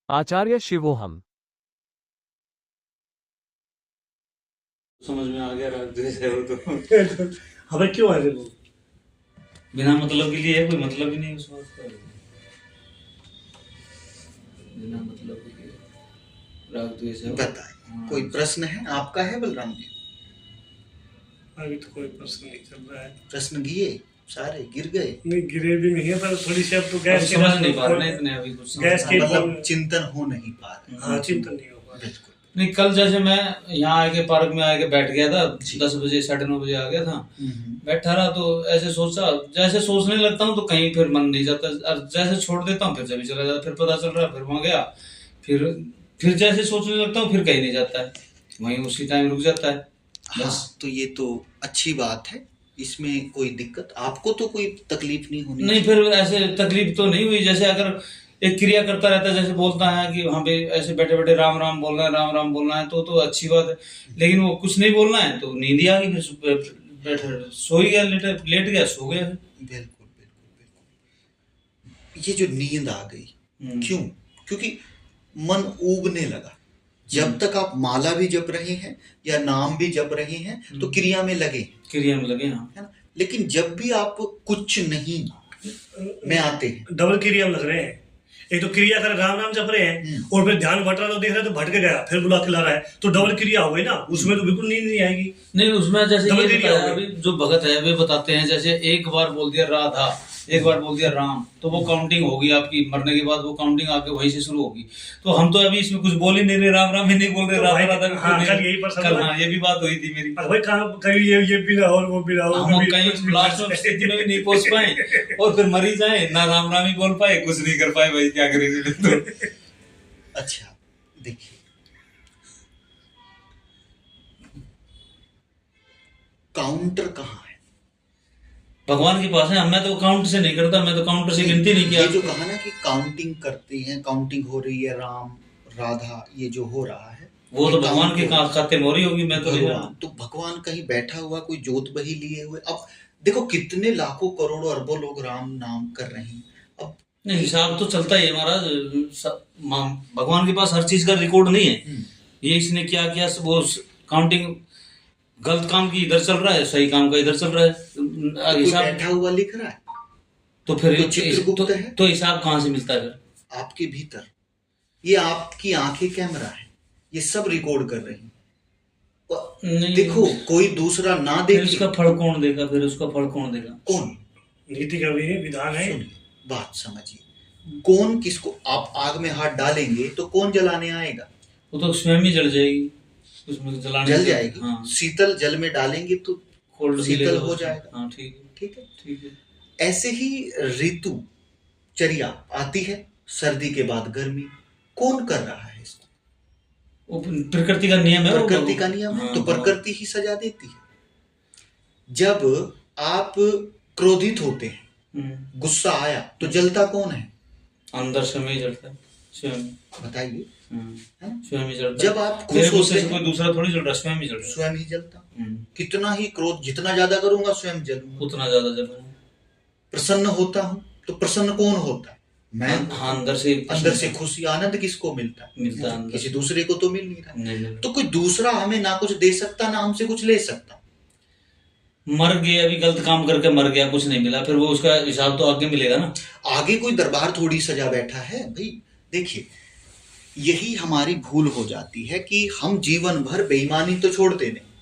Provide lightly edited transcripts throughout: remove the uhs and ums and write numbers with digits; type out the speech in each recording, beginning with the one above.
आचार्य शिवोहम। समझ में आ गया राग द्वेष है वो तो हमें क्यों आ रहे वो बिना मतलब के लिए है, कोई मतलब ही नहीं उस बात का। बिना मतलब के लिए राग द्वेष है। बताए कोई प्रश्न है आपका? है बलराम जी? अभी तो कोई प्रश्न नहीं चल रहा है। प्रश्न गिए सारे गिर गए? नहीं गिरे भी नहीं है, पर थोड़ी सी अब तो गैस के समझ नहीं पा रहे इतने अभी कुछ गैस के मतलब चिंतन हो नहीं पा रहे। हाँ, चिंतन नहीं होगा। बिल्कुल नहीं। कल जैसे मैं यहाँ आके पार्क में आके बैठ गया था, 10 बजे 9:30 बजे आ गया था। बैठा रहा तो ऐसे सोचा, जैसे सोचने लगता हूँ तो कहीं फिर मन नहीं जाता, और जैसे छोड़ देता हूँ फिर जब चला जाता, फिर पता चल रहा है फिर वहां गया, फिर जैसे सोचने लगता हूँ फिर कहीं नहीं जाता है, वहीं उसी टाइम रुक जाता है बस। हाँ, तो ये तो अच्छी बात है, इसमें कोई दिक्कत आपको तो कोई तकलीफ नहीं होनी नहीं, फिर ऐसे तकलीफ तो नहीं हुई। जैसे अगर एक क्रिया करता रहता है, जैसे बोलता है कि वहाँ पे ऐसे बैठे बैठे राम राम बोलना है, राम राम बोलना है, तो अच्छी बात है। लेकिन वो कुछ नहीं बोलना है तो नींद ही आ गई, फिर बैठे सो ही गया, लेट गया, सो गया। बिल्कुल बिल्कुल बिल्कुल। ये जो नींद आ गई क्यों? क्योंकि मन ऊबने लगा। जब तक आप माला भी जप रहे हैं या नाम भी जप रहे हैं तो क्रिया में लगे, क्रिया में लगे, हाँ। है ना? लेकिन जब भी आप कुछ नहीं में आते हैं, डबल क्रिया लग रहे हैं। एक तो क्रिया कर राम नाम जप रहे हैं और फिर ध्यान भटक रहा तो देख रहे हैं तो भटक गया, फिर बुला खिला रहा है, तो डबल क्रिया हो गई ना। उसमें तो बिल्कुल नींद नहीं आएगी। नहीं, उसमें जैसे डबल ये क्रिया बताया, हो अभी जो भगत है वे बताते हैं, जैसे एक बार बोल दिया राधा, एक बार बोल दिया राम, तो वो काउंटिंग होगी आपकी, मरने के बाद वो काउंटिंग आके वहीं से शुरू होगी। तो हम तो अभी इसमें कुछ बोल ही नहीं रहे, राम राम ही नहीं बोल रहे, तो राधा भाई, राधा भी हाँ, नहीं। कल यही पर कल हाँ ये भी बात हुई थी मेरी। भाई कहीं ये भी ना हो और वो भी ना हो, हम कहीं लास्ट में स्थिति में भी नहीं पहुंच पाए और फिर मर ही जाए ना, राम राम ही बोल पाए, कुछ नहीं कर पाए, भाई क्या करेंगे तो। अच्छा देखिए, काउंटर कहाँ है? भगवान के पास है। मैं तो काउंट से नहीं करता, मैं तो काउंटर से गिनती नहीं किया। ये जो कहा ना कि काउंटिंग करते हैं, काउंटिंग हो रही है, राम राधा ये जो हो रहा है वो तो भगवान के खाते में हो रही होगी। मैं तो भगवान तो भगवान कहीं बैठा हुआ कोई जोत बही लिए हुए। अब देखो कितने लाखों करोड़ों अरबों लोग राम नाम कर रहे हैं। अब नहीं, हिसाब तो चलता ही है महाराज। भगवान के पास हर चीज का रिकॉर्ड नहीं है। ये इसने क्या किया, वो काउंटिंग गलत काम की इधर चल रहा है, सही काम का इधर चल रहा है, कोई हिसाब बैठा हुआ लिख रहा है तो फिर तो चित्रगुप्त है। तो हिसाब कहाँ से मिलता है फिर? आपके भीतर ये आपकी आंखें कैमरा है, ये सब रिकॉर्ड कर रही हैं। देखो कोई दूसरा ना देखे, उसका फल कौन देगा? फिर उसका फल कौन देगा? कौन? नीति का भी विधान है। बात समझिए, कौन किसको? आप आग में हाथ डालेंगे तो कौन जलाने आएगा? वो तो स्वयं ही जल जाएगी, उसमें जलाने जल जाएगी। हाँ। शीतल जल में डालेंगे तो शीतल हो जाएगा। हाँ, ठीक है, ठीक है, ठीक है। ऐसे ही ऋतु चर्या आती है, सर्दी के बाद गर्मी। कौन कर रहा है इसको? वो प्रकृति का नियम है, प्रकृति का नियम है। हाँ, तो प्रकृति ही सजा देती है। जब आप क्रोधित होते हैं, गुस्सा आया तो जलता कौन है? अंदर से में जलता है, स्वयं। बताइए, स्वयं ही जलता। जब आप खुश होते हैं, कोई दूसरा थोड़ी जल रहा, स्वयं ही जल रहा, स्वयं ही जलता। कितना ही क्रोध जितना ज्यादा करूंगा स्वयं जलूंगा, उतना ज्यादा जल रहा है। प्रसन्न होता हूं तो प्रसन्न कौन होता है? मैं। हाँ, अंदर से खुशी आनंद किसको मिलता है? मिलता है, किसी दूसरे को तो मिल नहीं रहा। नहीं। तो कोई दूसरा हमें ना कुछ दे सकता ना हमसे कुछ ले सकता। मर गया, अभी गलत काम करके मर गया, कुछ नहीं मिला, फिर वो उसका हिसाब तो आगे मिलेगा ना। आगे कोई दरबार थोड़ी सजा बैठा है भाई। देखिए यही हमारी भूल हो जाती है कि हम जीवन भर बेईमानी तो छोड़ते नहीं।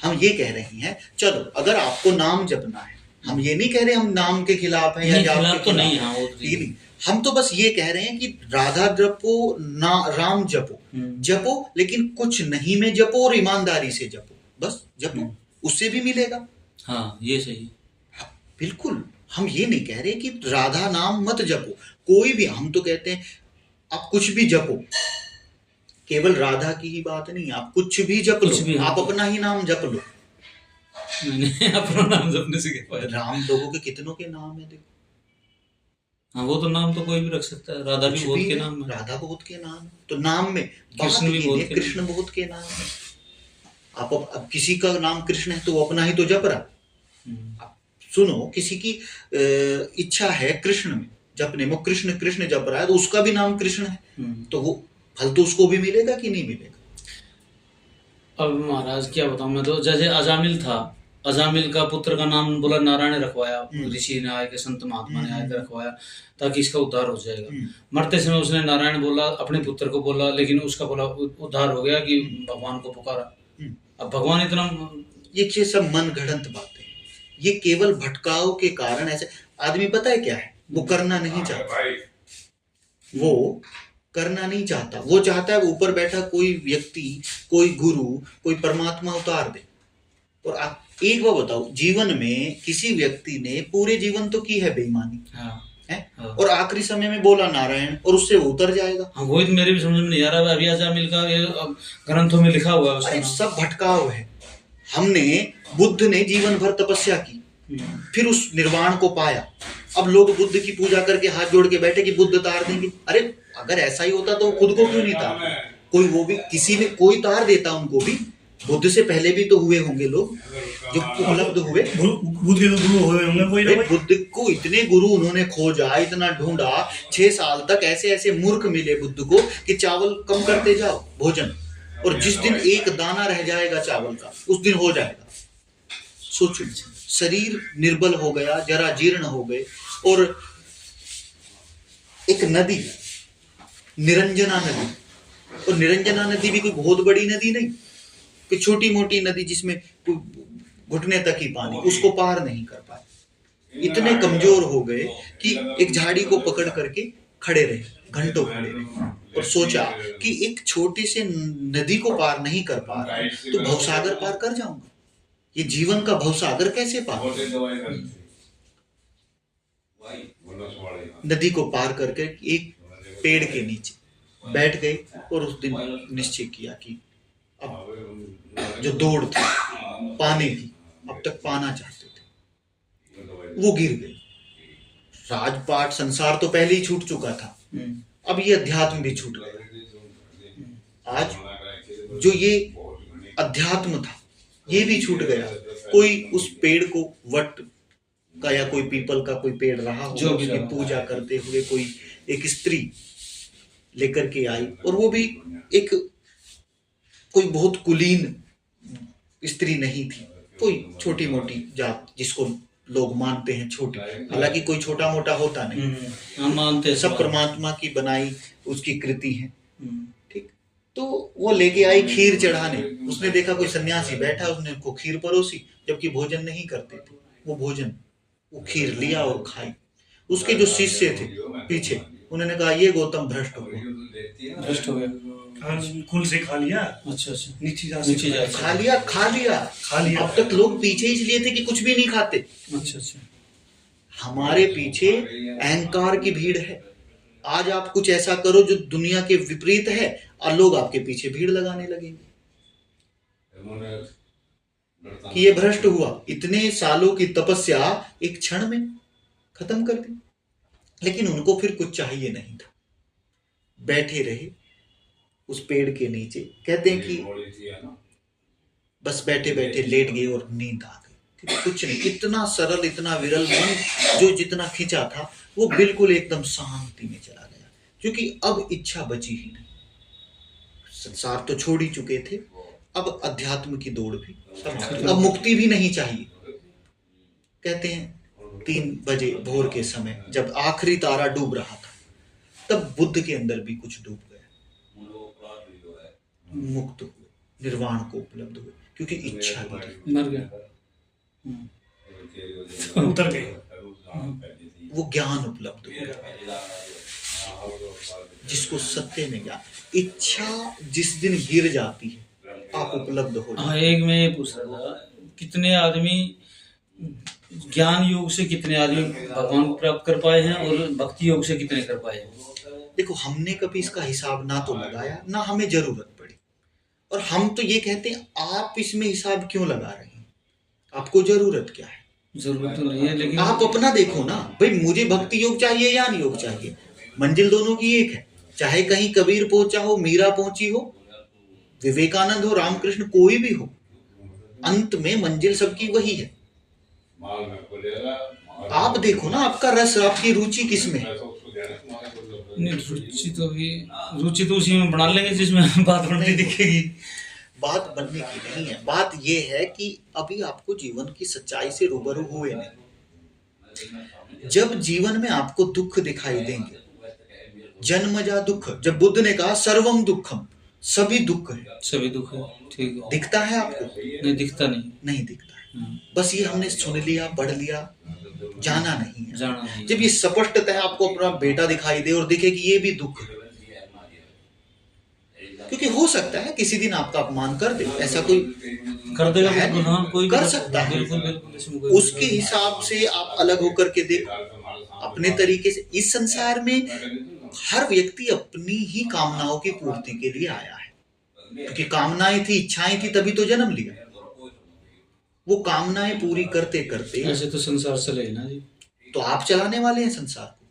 हम ये कह रहे हैं चलो अगर आपको नाम जपना है, हम ये नहीं कह रहे हम नाम के खिलाफ हैं या जाप के तो खिलाफ नहीं। हाँ, वो ये नहीं। हम तो बस ये कह रहे हैं कि राधा जपो ना राम जपो, जपो लेकिन कुछ नहीं में जपो और ईमानदारी से जपो, बस जपो, उससे भी मिलेगा। हाँ, ये सही। बिल्कुल, हम ये नहीं कह रहे कि राधा नाम मत जपो, कोई भी। हम तो कहते हैं आप कुछ भी जपो, केवल राधा की ही बात नहीं, आप कुछ भी जप लो, आप अपना ही नाम जप लो। नहीं, अपना नाम जपने से क्या फायदा? राम लोगों के कितनों के नाम है, देखो। हाँ, वो तो नाम तो कोई भी रख सकता है। राधा भी बहुत के नाम है, राधा बहुत के नाम है, तो नाम में कृष्ण भी बहुत के, कृष्ण बहुत के नाम है। आप अब किसी का नाम कृष्ण है तो वो अपना ही तो जप रहा। सुनो, किसी की इच्छा है कृष्ण में जपने में, कृष्ण कृष्ण जप रहा है तो उसका भी नाम कृष्ण है, तो वो फल तो उसको भी मिलेगा कि नहीं मिलेगा? अब महाराज क्या बताऊं मैं, तो जैसे अजामिल था, अजामिल का पुत्र का नाम बोला नारायण रखवाया, ऋषि ने आए के, संत महात्मा ने आए के रखवाया ताकि इसका उद्धार हो जाएगा। मरते समय उसने नारायण बोला, अपने पुत्र को बोला, लेकिन उसका बोला उद्धार हो गया कि भगवान को पुकारा। अब भगवान इतना, ये सब मन घड़ंत बातें हैं, ये केवल भटकाव के कारण ऐसे। आदमी पता है क्या है, वो करना नहीं चाहता, वो करना नहीं चाहता, वो चाहता है ऊपर बैठा कोई व्यक्ति, कोई गुरु, कोई परमात्मा उतार दे। और आप एक बार बताओ, जीवन में किसी व्यक्ति ने पूरे जीवन तो की है बेईमानी, है? और आखिरी समय में बोला नारायण, और उससे वो उतर जाएगा। हाँ, वही तो मेरे भी समझ में नहीं आ रहा। अभी अजामिल का ये ग्रंथों में लिखा हुआ है उसका अरे नाम। सब भटकाव है। बुद्ध ने जीवन भर तपस्या की, फिर उस निर्वाण को पाया। अब लोग बुद्ध की पूजा करके हाथ जोड़ के बैठे कि बुद्ध तार देंगे। अरे अगर ऐसा ही होता तो खुद को क्यों नहीं तार? कोई वो भी, किसी ने कोई तार देता उनको भी। बुद्ध से पहले भी तो हुए होंगे लोग जो उपलब्ध हुए। बुद्ध के तो गुरु हुए होंगे कोई ना। बुद्ध को इतने गुरु उन्होंने खोजा, इतना ढूंढा, 6 साल तक ऐसे ऐसे मूर्ख मिले बुद्ध को कि चावल कम करते जाओ भोजन, और जिस दिन एक दाना रह जाएगा चावल का, उस दिन हो जाएगा। सोचो, शरीर निर्बल हो गया, जरा जीर्ण हो गए। और एक नदी, निरंजना नदी, और निरंजना नदी भी कोई बहुत बड़ी नदी नहीं, कोई छोटी मोटी नदी जिसमें घुटने तक ही पानी, उसको पार नहीं कर पाए। इतने कमजोर हो गए कि एक झाड़ी को पकड़ करके खड़े रहे, घंटों खड़े रहे, और सोचा कि एक छोटे से नदी को पार नहीं कर पा रहा तो भवसागर पार कर जाऊंगा। ये जीवन का भवसागर कैसे पार? नदी को पार करके एक पेड़ के नीचे बैठ गए, और उस दिन निश्चय किया कि अब जो दौड़ थी पाने की, अब तक पाना चाहते थे, वो गिर गए। राजपाट संसार तो पहले ही छूट चुका था, अब ये अध्यात्म भी छूट गया। आज जो ये अध्यात्म था ये भी छूट गया। कोई उस पेड़ को, वट का या कोई पीपल का कोई पेड़ रहा हो, उसकी पूजा करते हुए कोई एक स्त्री लेकर के आई, और वो भी एक कोई बहुत कुलीन स्त्री नहीं थी, कोई छोटी मोटी जात जिसको लोग मानते हैं छोटी, हालांकि कोई छोटा मोटा होता नहीं, हम मानते हैं, सब परमात्मा की बनाई उसकी कृति है। ठीक, तो वो लेके आई खीर चढ़ाने। उसने देखा कोई सन्यासी बैठा, उसने उनको खीर परोसी, जबकि भोजन नहीं करते थे वो खीर लिया और खाई। उसके जो शिष्य थे पीछे, उन्होंने कहा ये गौतम भ्रष्ट हो गया। कुल से खा लिया। अच्छा, नीचे जा खा लिया। अब तक लोग पीछे इसलिए थे कि कुछ भी नहीं खाते। अच्छा। हमारे पीछे अहंकार की भीड़ है। आज आप कुछ ऐसा करो जो दुनिया के विपरीत है, और लोग आपके पीछे भीड़ लगाने लगेंगे कि ये भ्रष्ट हुआ। इतने सालों की तपस्या एक क्षण में खत्म कर दी। लेकिन उनको फिर कुछ चाहिए नहीं था, बैठे रहे उस पेड़ के नीचे। कहते हैं कि बस बैठे बैठे लेट गए और नींद आ गई। कुछ नहीं, इतना सरल, इतना विरल मन, जो जितना खिंचा था वो बिल्कुल एकदम शांति में चला गया, क्योंकि अब इच्छा बची ही नहीं। संसार तो छोड़ ही चुके थे, अब अध्यात्म की दौड़ भी, अब मुक्ति भी नहीं चाहिए। कहते हैं 3 बजे भोर के समय जब आखिरी तारा डूब रहा था, तब बुद्ध के अंदर भी कुछ डूब गया, मुक्त हुए, निर्वाण को उपलब्ध हुए, क्योंकि इच्छा गिरी, मर गया, उतर गए, वो ज्ञान उपलब्ध हुआ, जिसको सत्य में ज्ञान। इच्छा जिस दिन गिर जाती है आप उपलब्ध हो। हाँ, एक मैं ये पूछ रहा था, कितने आदमी ज्ञान योग से, कितने आदमी भगवान को प्राप्त कर पाए हैं, और भक्ति योग से कितने कर पाए हैं? देखो, हमने कभी इसका हिसाब ना तो लगाया, ना हमें जरूरत पड़ी, और हम तो ये कहते हैं आप इसमें हिसाब क्यों लगा रहे हैं? आपको जरूरत क्या है? जरूरत तो नहीं है, लेकिन आप अपना देखो ना भाई, मुझे भक्ति योग चाहिए या ज्ञान योग चाहिए? मंजिल दोनों की एक है। चाहे कहीं कबीर पहुंचा हो, मीरा पहुंची हो, विवेकानंद हो, रामकृष्ण, कोई भी हो, अंत में मंजिल सबकी वही है। आप देखो ना, आपका रस, आपकी रुचि किस में है? नहीं, रुचि तो उसी में बना लेंगे जिसमें बात बनती दिखेगी। बात बनने की नहीं है, बात ये है कि अभी आपको जीवन की सच्चाई से रूबरू हुए नहीं। जब जीवन में आपको दुख दिखाई देंगे, जन्मजा दुख, जब बुद्ध ने कहा सर्वम दुखम, सभी दुख है, सभी दुख है, ठीक है। दिखता है आपको? नहीं दिखता, नहीं दिखता है। बस ये हमने सुन लिया, पढ़ लिया, जाना नहीं है। जाना नहीं। जब ये स्पष्टतः आपको अपना बेटा दिखाई दे और दिखे कि ये भी दुख है, क्योंकि हो सकता है किसी दिन आपका अपमान कर दे, ऐसा कोई कर देगा, बिल्कुल, हाँ, कोई कर सकता है, बिल्कुल बिल्कुल, इसमें कोई उसके हिसाब से आप अलग होकर के देखो अपने तरीके से। इस संसार में हर व्यक्ति अपनी ही कामनाओं की पूर्ति के लिए आया है, क्योंकि कामनाएं थी, इच्छाएं थी, तभी तो जन्म लिया। वो कामनाएं पूरी करते करते ऐसे तो संसार चले ना जी। तो आप चलाने वाले हैं संसार को।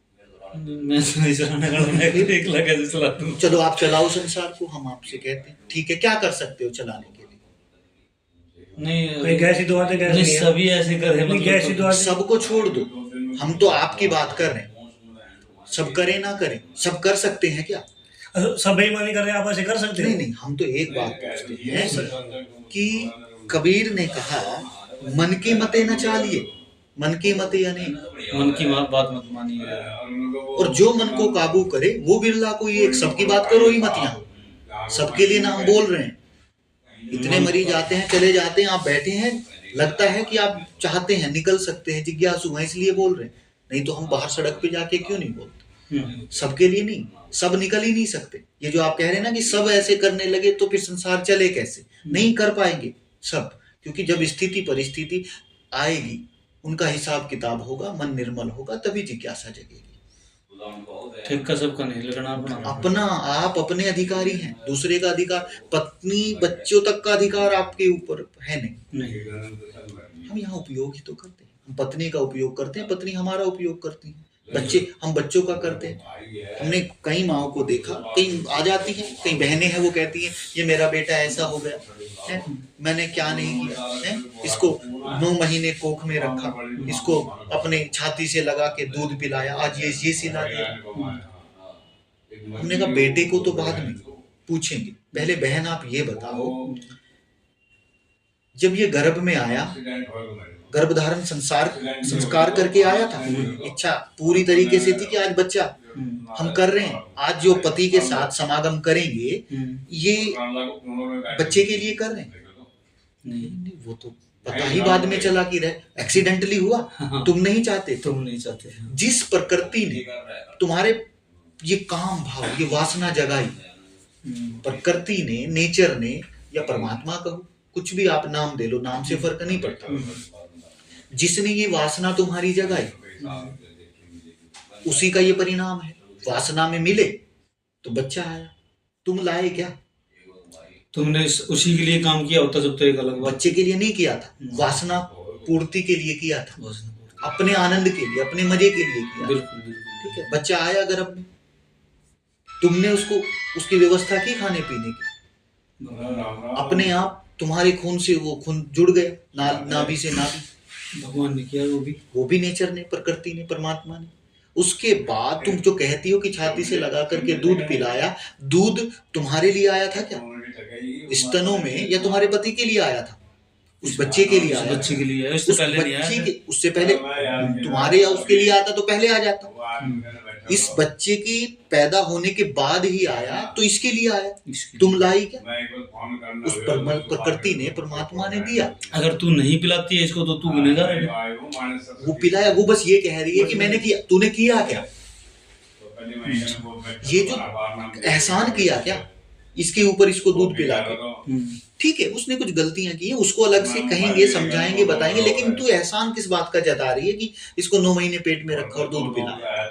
मैं तो नहीं चलाने वाला, मैं एक लगा से चला दूं। चलो आप चलाओ संसार को, हम आपसे कहते हैं ठीक है, क्या कर सकते हो चलाने के लिए? नहीं, गैस ही दुआते गैस नहीं है। सभी ऐसे करे, नहीं, गैस ही दुआते। सबको छोड़ दो, हम तो आपकी बात कर रहे हैं। सब करें ना करें, सब कर सकते हैं क्या? सब बेईमानी कर रहे हैं, आप ऐसे कर सकते नहीं, हम तो एक बात पूछते हैं कि कबीर ने कहा मन की मते न चालिए, मन की मते यानी मन की बात मत मानिए, और जो मन को काबू करे वो बिरला कोई एक। सबकी बात करो ही मत, यहाँ सबके लिए ना हम बोल रहे हैं। इतने मरीज आते हैं, चले जाते हैं, आप बैठे हैं, लगता है कि आप चाहते हैं, निकल सकते हैं, जिज्ञासु हैं, इसलिए बोल रहे हैं। नहीं तो हम बाहर सड़क पे जाके क्यों नहीं बोलते? सबके लिए नहीं, सब निकल ही नहीं सकते। ये जो आप कह रहे हैं ना कि सब ऐसे करने लगे तो फिर संसार चले कैसे? नहीं कर पाएंगे सब, क्योंकि जब स्थिति परिस्थिति आएगी, उनका हिसाब किताब होगा, मन निर्मल होगा, तभी जिज्ञासा जगेगी। ठीक का सबका नहीं, लेकिन अपना, आप अपने अधिकारी हैं, दूसरे का अधिकार, पत्नी बच्चों तक का अधिकार आपके ऊपर है नहीं। हम यहाँ उपयोग ही तो करते हैं, हम पत्नी का उपयोग करते हैं, पत्नी हमारा उपयोग करती है, बच्चे हम बच्चों का करते हैं। हमने कई माओं को देखा, कई आ जाती हैं, कई बहनें हैं, वो कहती हैं ये मेरा बेटा ऐसा हो गया है, मैंने क्या नहीं किया है, इसको 9 महीने कोख में रखा, इसको अपने छाती से लगा के दूध पिलाया, आज ये सिला दिया। हमने कहा बेटे को तो बाद में पूछेंगे, पहले बहन आप ये बताओ, जब ये गर्भ में आया, गर्भधारण संस्कार करके आया था, इच्छा पूरी तरीके से थी कि आज बच्चा हम कर रहे हैं, आज जो पति के साथ समागम करेंगे ये बच्चे के लिए कर रहे हैं। नहीं, वो तो पता ही बाद में चला कि एक्सीडेंटली हुआ, तुम नहीं चाहते, जिस प्रकृति ने तुम्हारे ये काम भाव, ये वासना जगाई, प्रकृति ने, नेचर ने, या परमात्मा कहो, कुछ भी आप नाम दे लो, नाम से फर्क नहीं पड़ता, जिसने ये वासना तुम्हारी जगाई, उसी का ये परिणाम है। वासना में मिले तो बच्चा आया, तुम लाए क्या? तुमने उसी के लिए काम किया होता जब तो एक अलग बच्चे के लिए नहीं किया था, वासना पूर्ति के लिए किया था, अपने आनंद के लिए, अपने मजे के लिए किया। बिल्कुल बिल्कुल, ठीक है। बच्चा आया गर्भ में, तुमने उसको उसकी व्यवस्था की खाने पीने की, अपने आप तुम्हारे खून से वो खून जुड़ गया, नाभि से नाभि, भगवान ने किया, वो भी नेचर ने, प्रकृति ने, परमात्मा ने। उसके बाद तुम जो कहती हो कि छाती से लगा करके दूध पिलाया, दूध तुम्हारे लिए आया था क्या स्तनों में, या तुम्हारे पति के लिए आया था? उस बच्चे के लिए आया, बच्चे के लिए, उससे पहले तुम्हारे या उसके लिए आता तो पहले आ जाता। इस बच्चे की पैदा होने के बाद ही आया तो इसके लिए आया, तुम लाई क्या? उस प्रकृति ने, परमात्मा ने दिया। अगर तू नहीं पिलाती है इसको तो तू गुनहगार है। वो पिलाया, वो बस ये कह रही है कि मैंने किया, तूने किया क्या? ये जो एहसान किया क्या इसके ऊपर, इसको दूध पिला के? ठीक है, उसने कुछ गलतियां की है, उसको अलग से कहेंगे, समझाएंगे, बताएंगे, लेकिन तू एहसान किस बात का जता रही है कि इसको 9 महीने पेट में रखा और दूध पिलाया?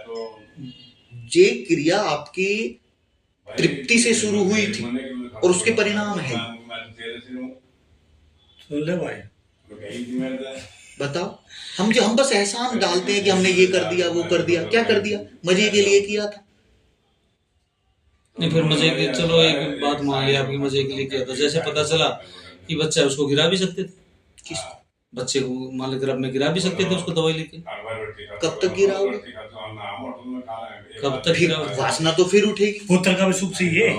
ये क्रिया आपकी तृप्ति से शुरू हुई थी और उसके परिणाम है। बताओ, हम बस एहसान डालते हैं कि हमने ये कर दिया, वो कर दिया। क्या कर दिया? मजे के लिए किया था। नहीं, फिर मजे के, चलो एक बात मान लिया आपकी, मजे के लिए किया था। जैसे पता चला कि बच्चा, उसको गिरा भी सकते थे। किसको? बच्चे को मान लो गर्भ में गिरा भी सकते थे उसको दवाई लेके। कब तक गिराओगे? कब तक फिर गिराओगे? वासना तो फिर उठेगी। पुत्र का भी सुख चाहिए,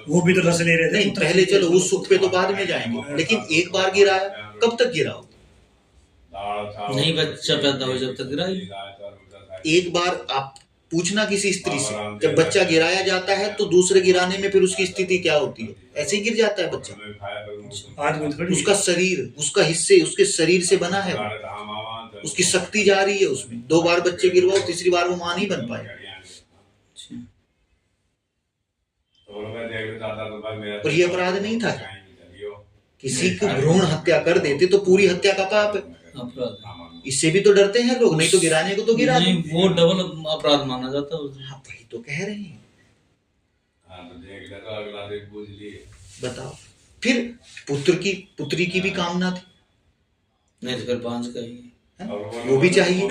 वो भी तो रस ले रहे थे। नहीं, पहले चलो उस सुख पे तो बाद में जाएंगे, लेकिन एक बार गिराया कब तक गिराओगे? नहीं बच्चा पैदा हो जब तक गिराई। एक बार आप पूछना किसी स्त्री से, जब बच्चा गिराया जाता है तो दूसरे गिराने में फिर उसकी स्थिति क्या होती है? ऐसे ही गिर जाता है बच्चा। आदमी थोड़ी उसका शरीर, उसका हिस्से उसके शरीर से बना है, उसकी शक्ति जा रही है उसमें। 2 बार बच्चे गिरवाओ, तीसरी बार वो मां नहीं बन पाए। और ये अपराध नहीं था, किसी की भ्रूण हत्या कर देते तो पूरी हत्या का पाप है। अपराध इससे भी तो डरते हैं लोग, नहीं तो गिराने को तो गिरा नहीं, दें। वो डबल अपराध माना जाता है। हाँ, वही तो कह रहे हैं। बताओ, फिर पुत्री की भी कामना थी, नहीं तो फिर बांझ का ही है? वो भी चाहिए,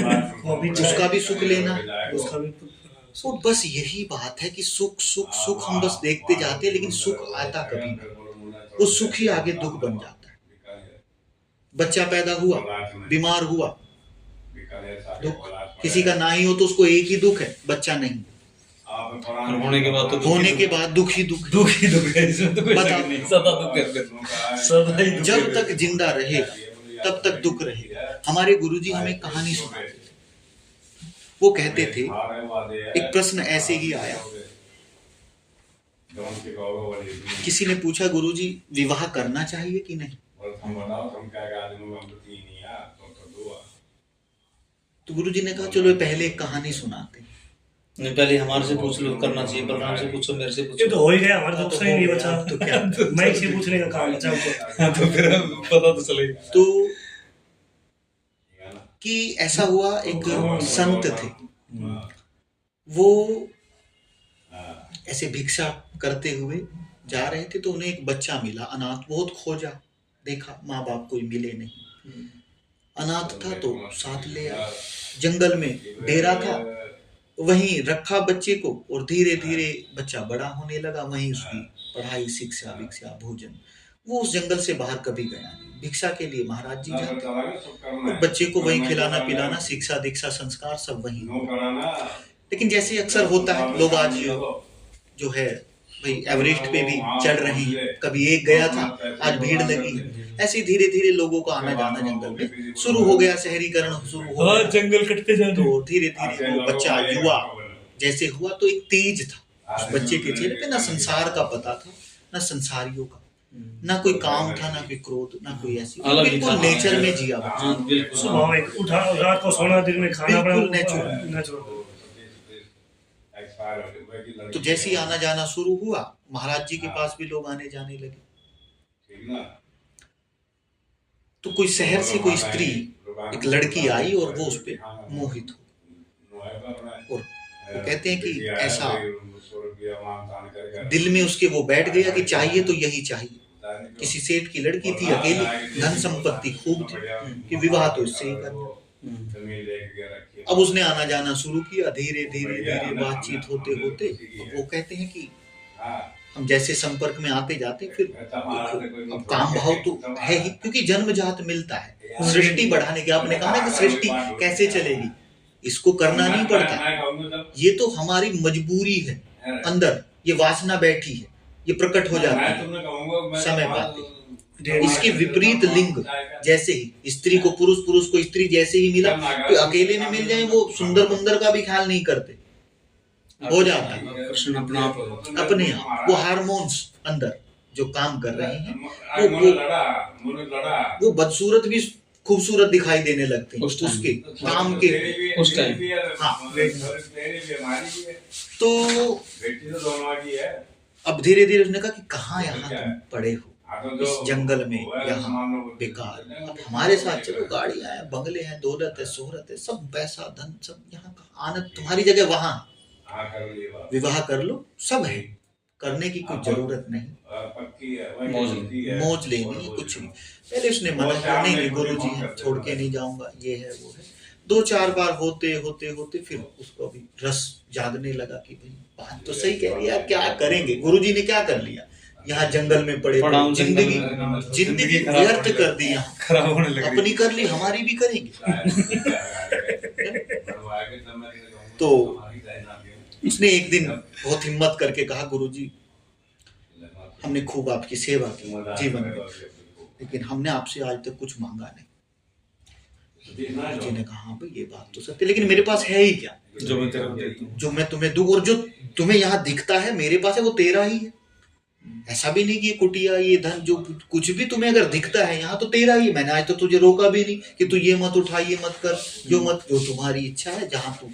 उसका भी सुख लेना है। उसका भी तो बस यही बात है कि सुख सुख सुख हम बस देखते जाते हैं, लेकिन सुख आता कभी नहीं। वो सुख ही आगे दुख बन जाता है। बच्चा पैदा हुआ, बीमार हुआ, दुख। किसी का ना ही हो तो उसको एक ही दुख है, बच्चा नहीं। और होने के बाद तो होने के बाद दुख ही दुख। दुख ही दुख है, इसमें तो कोई बताओ। शक नहीं, सदा दुख है, सदा ही दुख जब है। तक जिंदा रहेगा तब तक दुख रहेगा। हमारे गुरुजी हमें कहानी सुनाते थे, वो कहते थे, एक प्रश्न ऐसे ही आया, किसी ने पूछा गुरुजी विवाह करना चाहिए कि नहीं? तो गुरुजी ने कहा चलो पहले एक कहानी सुनाते हैं। नहीं, पहले हमारे से पूछ लो, करना चाहिए, बलराम से पूछो, मेरे से ये पूछो। तो हो ही गया, हमारे तो दूसरा ही नहीं बचा। तो क्या मैं से पूछने का काम बचा हमको। तो फिर पता तो चलेगा। तो कि ऐसा हुआ, एक संत थे, वो ऐसे भिक्षा करते हुए जा रहे थे, तो उन्हें एक बच्चा मिला अनाथ। बहुत खोजा, देखा माँ बाप कोई मिले नहीं, अनाथ था तो साथ ले आया। जंगल में डेरा था, वहीं रखा बच्चे को, और धीरे धीरे बच्चा बड़ा होने लगा। वहीं उसकी पढ़ाई, शिक्षा, भिक्षा, भोजन। वो उस जंगल से बाहर कभी गया नहीं। भिक्षा के लिए महाराज जी जाते, तो बच्चे को वहीं खिलाना पिलाना, शिक्षा दीक्षा संस्कार सब वहीं। लेकिन जैसे अक्सर होता है, लोग आज जो है भाई एवरेस्ट पे भी चढ़ रहे हैं, कभी एक गया था, आज भीड़ लगी है। ऐसे धीरे धीरे लोगों का आना जाना जंगल में शुरू हो गया, शहरीकरण शुरू हो गया, जंगल कटते जा तो धीरे धीरे वो बच्चा युवा जैसे हुआ, तो एक तेज था उस बच्चे के चेहरे पे। ना संसार का पता था, ना संसारियों का, ना कोई काम था, ना कोई क्रोध, ना कोई ऐसी, बिल्कुल नेचर में जिया बच्चा। बिल्कुल। सुबह में उठा, रात को सोना, दिन में खाना, बड़ा बिल्कुल नेचुरल। तो जैसे ही आना जाना शुरू हुआ, महाराज जी के पास भी लोग आने जाने लगे। तो कोई शहर से कोई स्त्री, एक लड़की आई और वो उस पे मोहित हो, और वो कहते हैं कि ऐसा दिल में उसके वो बैठ गया कि चाहिए तो यही चाहिए। किसी सेठ की लड़की थी, अकेली, धन संपत्ति खूब थी, कि विवाह तो इससे ही करना। अब उसने आना जाना शुरू किया, धीरे धीरे धीरे बातचीत होते होते वो कहते हैं कि हम जैसे संपर्क में आते जाते, फिर अब काम भाव तो है ही, क्योंकि जन्मजात मिलता है। सृष्टि बढ़ाने के, आपने कहा ना कि सृष्टि कैसे चलेगी, इसको करना नहीं पड़ता, ये तो हमारी मजबूरी है अंदर, ये वासना बैठी है, ये प्रकट हो जाती है समय पाते। इसके विपरीत लिंग, जैसे ही स्त्री को पुरुष, पुरुष को स्त्री जैसे ही मिला, तो अकेले में मिल जाए, वो सुंदर मुंदर का भी ख्याल नहीं करते, हो जाता है कृष्ण अपने आप। वो हार्मोन्स अंदर जो काम कर रहे हैं, वो बदसूरत भी खूबसूरत दिखाई देने लगते हैं उसके काम के उस टाइम। हाँ, तो अब धीरे धीरे उसने कहा कि कहाँ यहाँ तुम पड़े हो, इस जंगल में, यहाँ बेकार। अब हमारे साथ चलो, गाड़ियां हैं, बंगले हैं, दौलत है, शोहरत है, सब पैसा धन, सब यहाँ का आनंद, तुम्हारी जगह वहां, विवाह कर लो, सब है, करने की कुछ जरूरत नहीं, मौज लेनी है, कुछ नहीं। पहले उसने मना किया, नहीं गुरुजी हैं, छोड़ के नहीं जाऊंगा, ये है वो है। 2-4 बार होते होते होते फिर उसको भी रस जागने लगा कि भाई बात तो सही कह रही है, क्या करेंगे। गुरुजी ने क्या कर लिया, यहाँ जंगल में पड़े जिंदगी व्यर्थ कर दी, यहाँ खराब होने लगी, अपनी कर ली, हमारी भी करेंगे। तो उसने एक दिन बहुत हिम्मत करके कहा, गुरुजी हमने खूब आपकी सेवा की जीवन में, लेकिन हमने आपसे आज तक कुछ मांगा नहीं। गुरुजी ने कहा, हाँ भाई ये बात तो सत्य, लेकिन मेरे पास है ही क्या जो मैं तेरे को देता हूँ, जो मैं तुम्हें दूं, और जो तुम्हें यहाँ दिखता है मेरे पास है वो तेरा ही है। ऐसा भी नहीं कि ये कुटिया, ये धन, जो कुछ भी तुम्हें अगर दिखता है यहाँ तो तेरा ही। मैंने आज तो तुझे रोका भी नहीं कि तू ये मत उठा, ये मत कर, जो तुम्हारी इच्छा है, जहां तू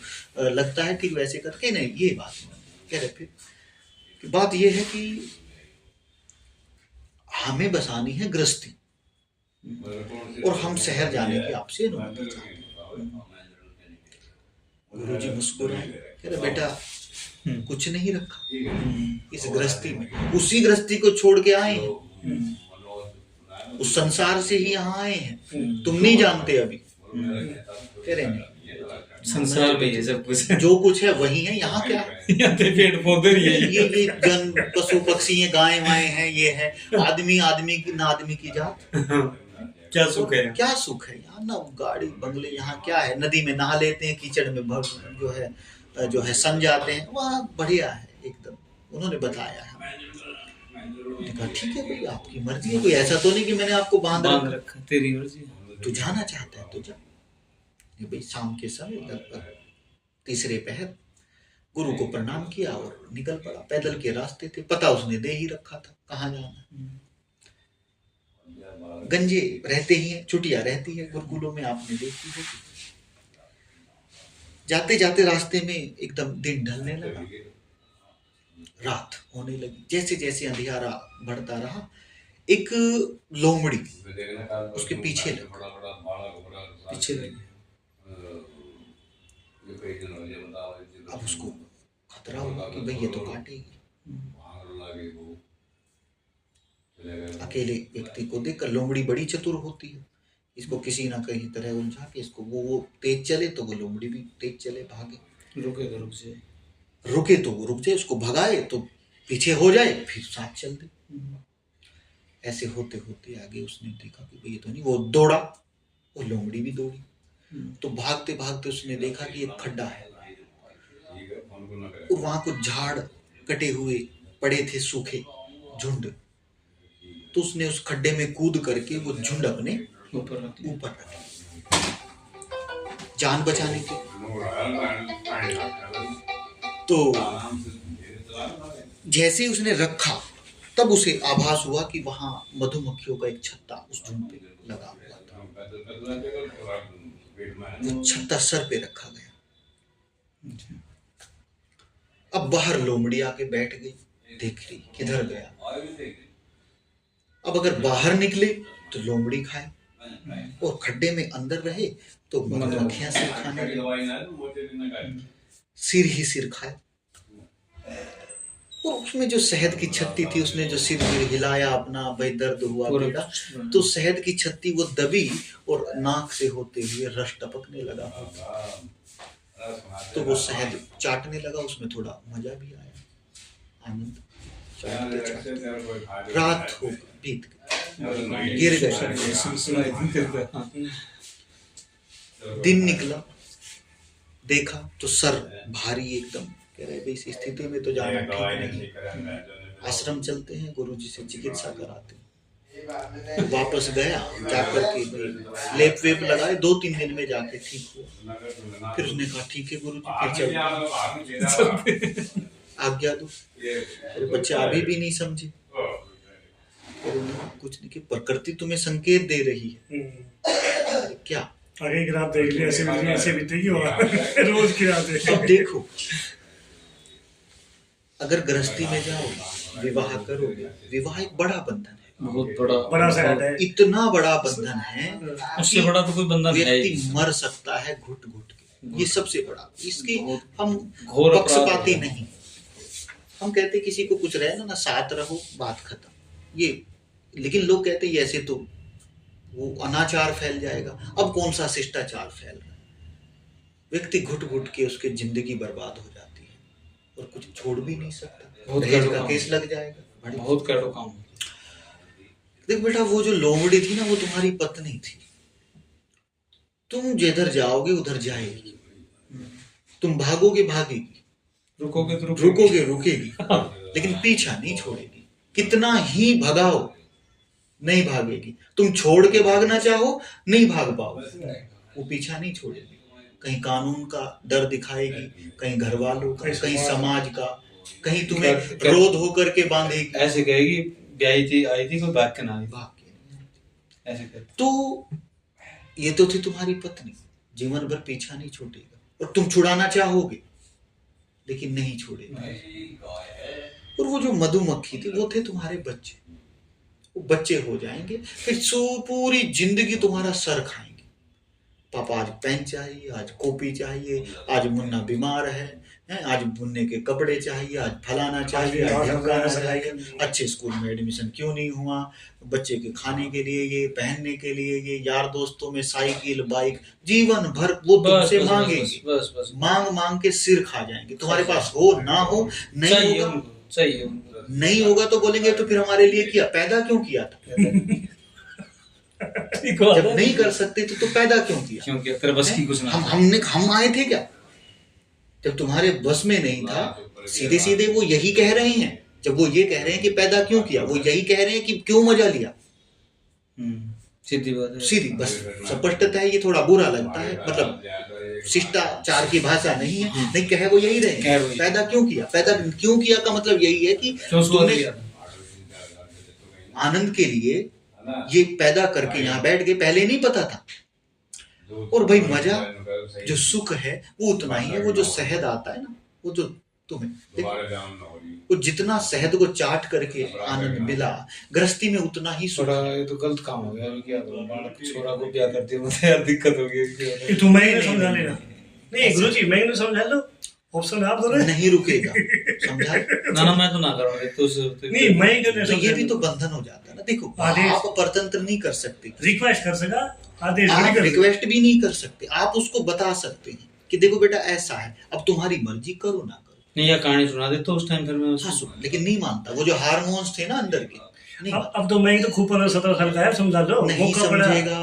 लगता है ठीक वैसे करके। नहीं, ये बात नहीं कह रहे। फिर बात ये है कि हमें बसानी है गृहस्थी, और हम शहर जाने की आपसे अनुमति चाहते हैं। गुरुजी मुस्कुराए, कह रहे बेटा कुछ नहीं रखा इस गृहस्थी में, उसी गृहस्थी को छोड़ के आए हैं, उस संसार से ही यहाँ आए हैं। तुम नहीं जानते अभी, कह रहे नहीं, संसार में ये सब कुछ है, जो कुछ है वही है। यहाँ क्या है, यहाँ पे पेड़ पौधे ही है, ये जन पशु पक्षी है, गाय वाय है, ये है। आदमी की ना आदमी की जात, क्या सुख है, क्या सुख है यहाँ ना गाड़ी बंगले। यहाँ क्या है, नदी में नहा लेते हैं, कीचड़ में जो है सन जाते हैं, वहाँ बढ़िया है एकदम। उन्होंने बताया है, कहा ठीक है भाई आपकी मर्जी है, कोई ऐसा तो नहीं कि मैंने आपको बांध रखा, तेरी मर्जी। तू जाना चाहता है तो जा। ये भाई शाम के समय लगभग तीसरे पहर गुरु को प्रणाम किया और निकल पड़ा। पैदल के रास्ते थे, पता उसने दे ही रखा था कहाँ जाना। गंजे रहते ही हैं, छुट्टियां रहती है गुरुकुलों में, आपने देखी होगी। जाते जाते रास्ते में एकदम दिन ढलने लगा, रात होने लगी। जैसे जैसे अंधियारा बढ़ता रहा, एक लोमड़ी उसके पीछे लगी। अब उसको खतरा हुआ कि भाई ये तो काटेगी। अकेले व्यक्ति को देखकर, लोमड़ी बड़ी चतुर होती है, इसको किसी ना कहीं तरह उलझा के इसको वो तेज चले तो वो लोमड़ी भी तेज चले, भागे। रुके तो वो रुक जाए, उसको भगाए तो पीछे हो जाए, फिर साथ चल दे। ऐसे होते होते आगे उसने देखा कि भाई ये तो नहीं, वो दौड़ा, वो लोमड़ी भी दौड़ी। तो भागते भागते उसने देखा कि एक खड्डा है, और वहां कुछ झाड़ कटे हुए पड़े थे, सूखे झुंड। तो उसने उस खड्डे में कूद करके वो झुंड अपने ऊपर रखे, जान बचाने के। तो जैसे ही उसने रखा, तब उसे आभास हुआ कि वहां मधुमक्खियों का एक छत्ता उस झुंड पे लगा हुआ था। वो छत्ता सर पे रखा गया। अब बाहर लोमड़ी आके बैठ गई, देख रही किधर गया। अब अगर बाहर निकले तो लोमड़ी खाए, और खड्डे में अंदर रहे तो मधुमक्खियां सिर खाने लगी, सिर ही सिर खाए। और उसमें जो शहद की छत्ती थी, उसने जो सिर हिलाया अपना, भाई दर्द हुआ पीड़ा, तो शहद की छत्ती वो दबी और नाक से होते हुए रस टपकने लगा। तो वो शहद चाटने लगा, उसमें थोड़ा मजा भी आया, आनंद। रात हो बीत गई, गिर गए। दिन निकला, देखा तो सर भारी एकदम। कह रहे भाई इस स्थिति में तो जाना ठीक नहीं, आश्रम चलते हैं, गुरुजी से चिकित्सा कराते हैं। तो वापस गया, जाकर के लेप वेप लगाए, 2-3 दिन में जाके ठीक हुआ। फिर उसने कहा ठीक है गुरुजी, फिर चलते, आज्ञा दो। बच्चे अभी भी नहीं समझे, कुछ नहीं कि प्रकृति तुम्हें संकेत दे रही है। क्या आगे की रात देख लिया, ऐसे बीतेगी रोज की रात। अब देखो, अगर गृहस्थी में जाओगे, विवाह करोगे, विवाह एक बड़ा बंधन है, बहुत बड़ा है, इतना बड़ा बंधन है, उससे बड़ा तो कोई बंधन है। व्यक्ति मर सकता है घुट घुट के, ये सबसे बड़ा। इसकी हम पक्षपाती नहीं, हम कहते किसी को कुछ रहे ना साथ रहो, बात खत्म। ये लेकिन लोग कहते हैं ऐसे तो वो अनाचार फैल जाएगा। अब कौन सा शिष्टाचार फैल रहा है? व्यक्ति घुट घुट के उसकी जिंदगी बर्बाद हो जाती है, और कुछ छोड़ भी नहीं सकता, दहेज का केस लग जाएगा। बहुत कड़वा काम। देख बेटा, वो जो लोमड़ी थी ना, वो तुम्हारी पत्नी थी। तुम जिधर जाओगे उधर जाएगी, तुम भागोगे भागेगी, रुकोगे तो रुकोगे रुकेगी, लेकिन पीछा नहीं छोड़ेगी। कितना ही भगाओ नहीं भागेगी। तुम छोड़ के भागना चाहो नहीं भाग पाओगे, वो पीछा नहीं छोड़ेगी। कहीं कानून का डर दिखाएगी, कहीं घर वालों का, कहीं समाज का, कहीं तुम्हें क्रोध होकर के बांधेगी। ऐसे कहेगी ब्याही थी आई थी कोई भाग के ना आई, भाग के ऐसे कहते। तो ये तो थी तुम्हारी पत्नी, जीवन भर पीछा नहीं छूटेगा। और तुम छुड़ाना चाहोगे लेकिन नहीं छोड़ेगी। और वो जो मधुमक्खी थी वो थे तुम्हारे बच्चे। वो बच्चे हो जाएंगे, फिर पूरी जिंदगी तुम्हारा सर खाएंगे। पापा आज पेन चाहिए, आज कॉपी चाहिए, आज मुन्ना बीमार है, आज मुन्ने के कपड़े चाहिए, आज फलाना चाहिए, आज ढमकाना चाहिए, अच्छे स्कूल में एडमिशन क्यों नहीं हुआ, बच्चे के खाने के लिए ये, पहनने के लिए ये, यार दोस्तों में साइकिल बाइक, जीवन भर वो तुमसे मांगेंगे। बस बस मांग मांग के सिर खा जाएंगे। तुम्हारे पास हो ना हो, नहीं होगा, चाहिए नहीं होगा तो बोलेंगे तो फिर हमारे लिए किया, पैदा क्यों किया था? जब नहीं कर सकते तो पैदा क्यों किया? क्यों किया? तेरे बस की कुछ ना। हम आए थे क्या? जब तुम्हारे बस में नहीं था, सीधे सीधे वो यही कह रहे हैं। जब वो ये कह रहे हैं कि पैदा क्यों किया, वो यही कह रहे हैं कि क्यों मजा लिया। सीधी बात है, सीधी बस स्पष्टता है। ये थोड़ा बुरा लगता है, मतलब शिष्टाचार की भाषा नहीं है, नहीं कहे वो यही रहे। पैदा क्यों किया? पैदा क्यों किया का मतलब यही है कि तुमने आनंद के लिए ये पैदा करके यहाँ बैठ गए, पहले नहीं पता था। और भाई मजा जो सुख है वो उतना ही है। वो जो शहद आता है ना, वो जो तुम्हें वो जितना शहद को चाट करके आनंद मिला, गृहस्थी में उतना ही सुख। ये तो गलत काम हो गया। क्या छोरा को क्या करते हो यार, दिक्कत हो गई। तू मैं समझा लेना। नहीं गुरुजी, मैं समझा लो, ऑप्शन आप दो। नहीं रुकेगा, समझा ना मैं तो ना करूंगा तो नहीं मैं तो ये भी तो बंधन हो जाता है ना। देखो आप परतंत्र नहीं कर सकते, रिक्वेस्ट कर सका, आदेश आप रिक्वेस्ट भी नहीं कर सकते। आप उसको बता सकते हैं कि देखो बेटा ऐसा है, अब तुम्हारी मर्जी, करो ना करो। नहीं या कहानी सुना दे तो उस टाइम फिर मैं सुन, लेकिन नहीं मानता। वो जो हार्मोन्स थे ना अंदर के, अब तो मैं तो खूब 15-17 साल का है, समझा लो। नहीं समझेगा।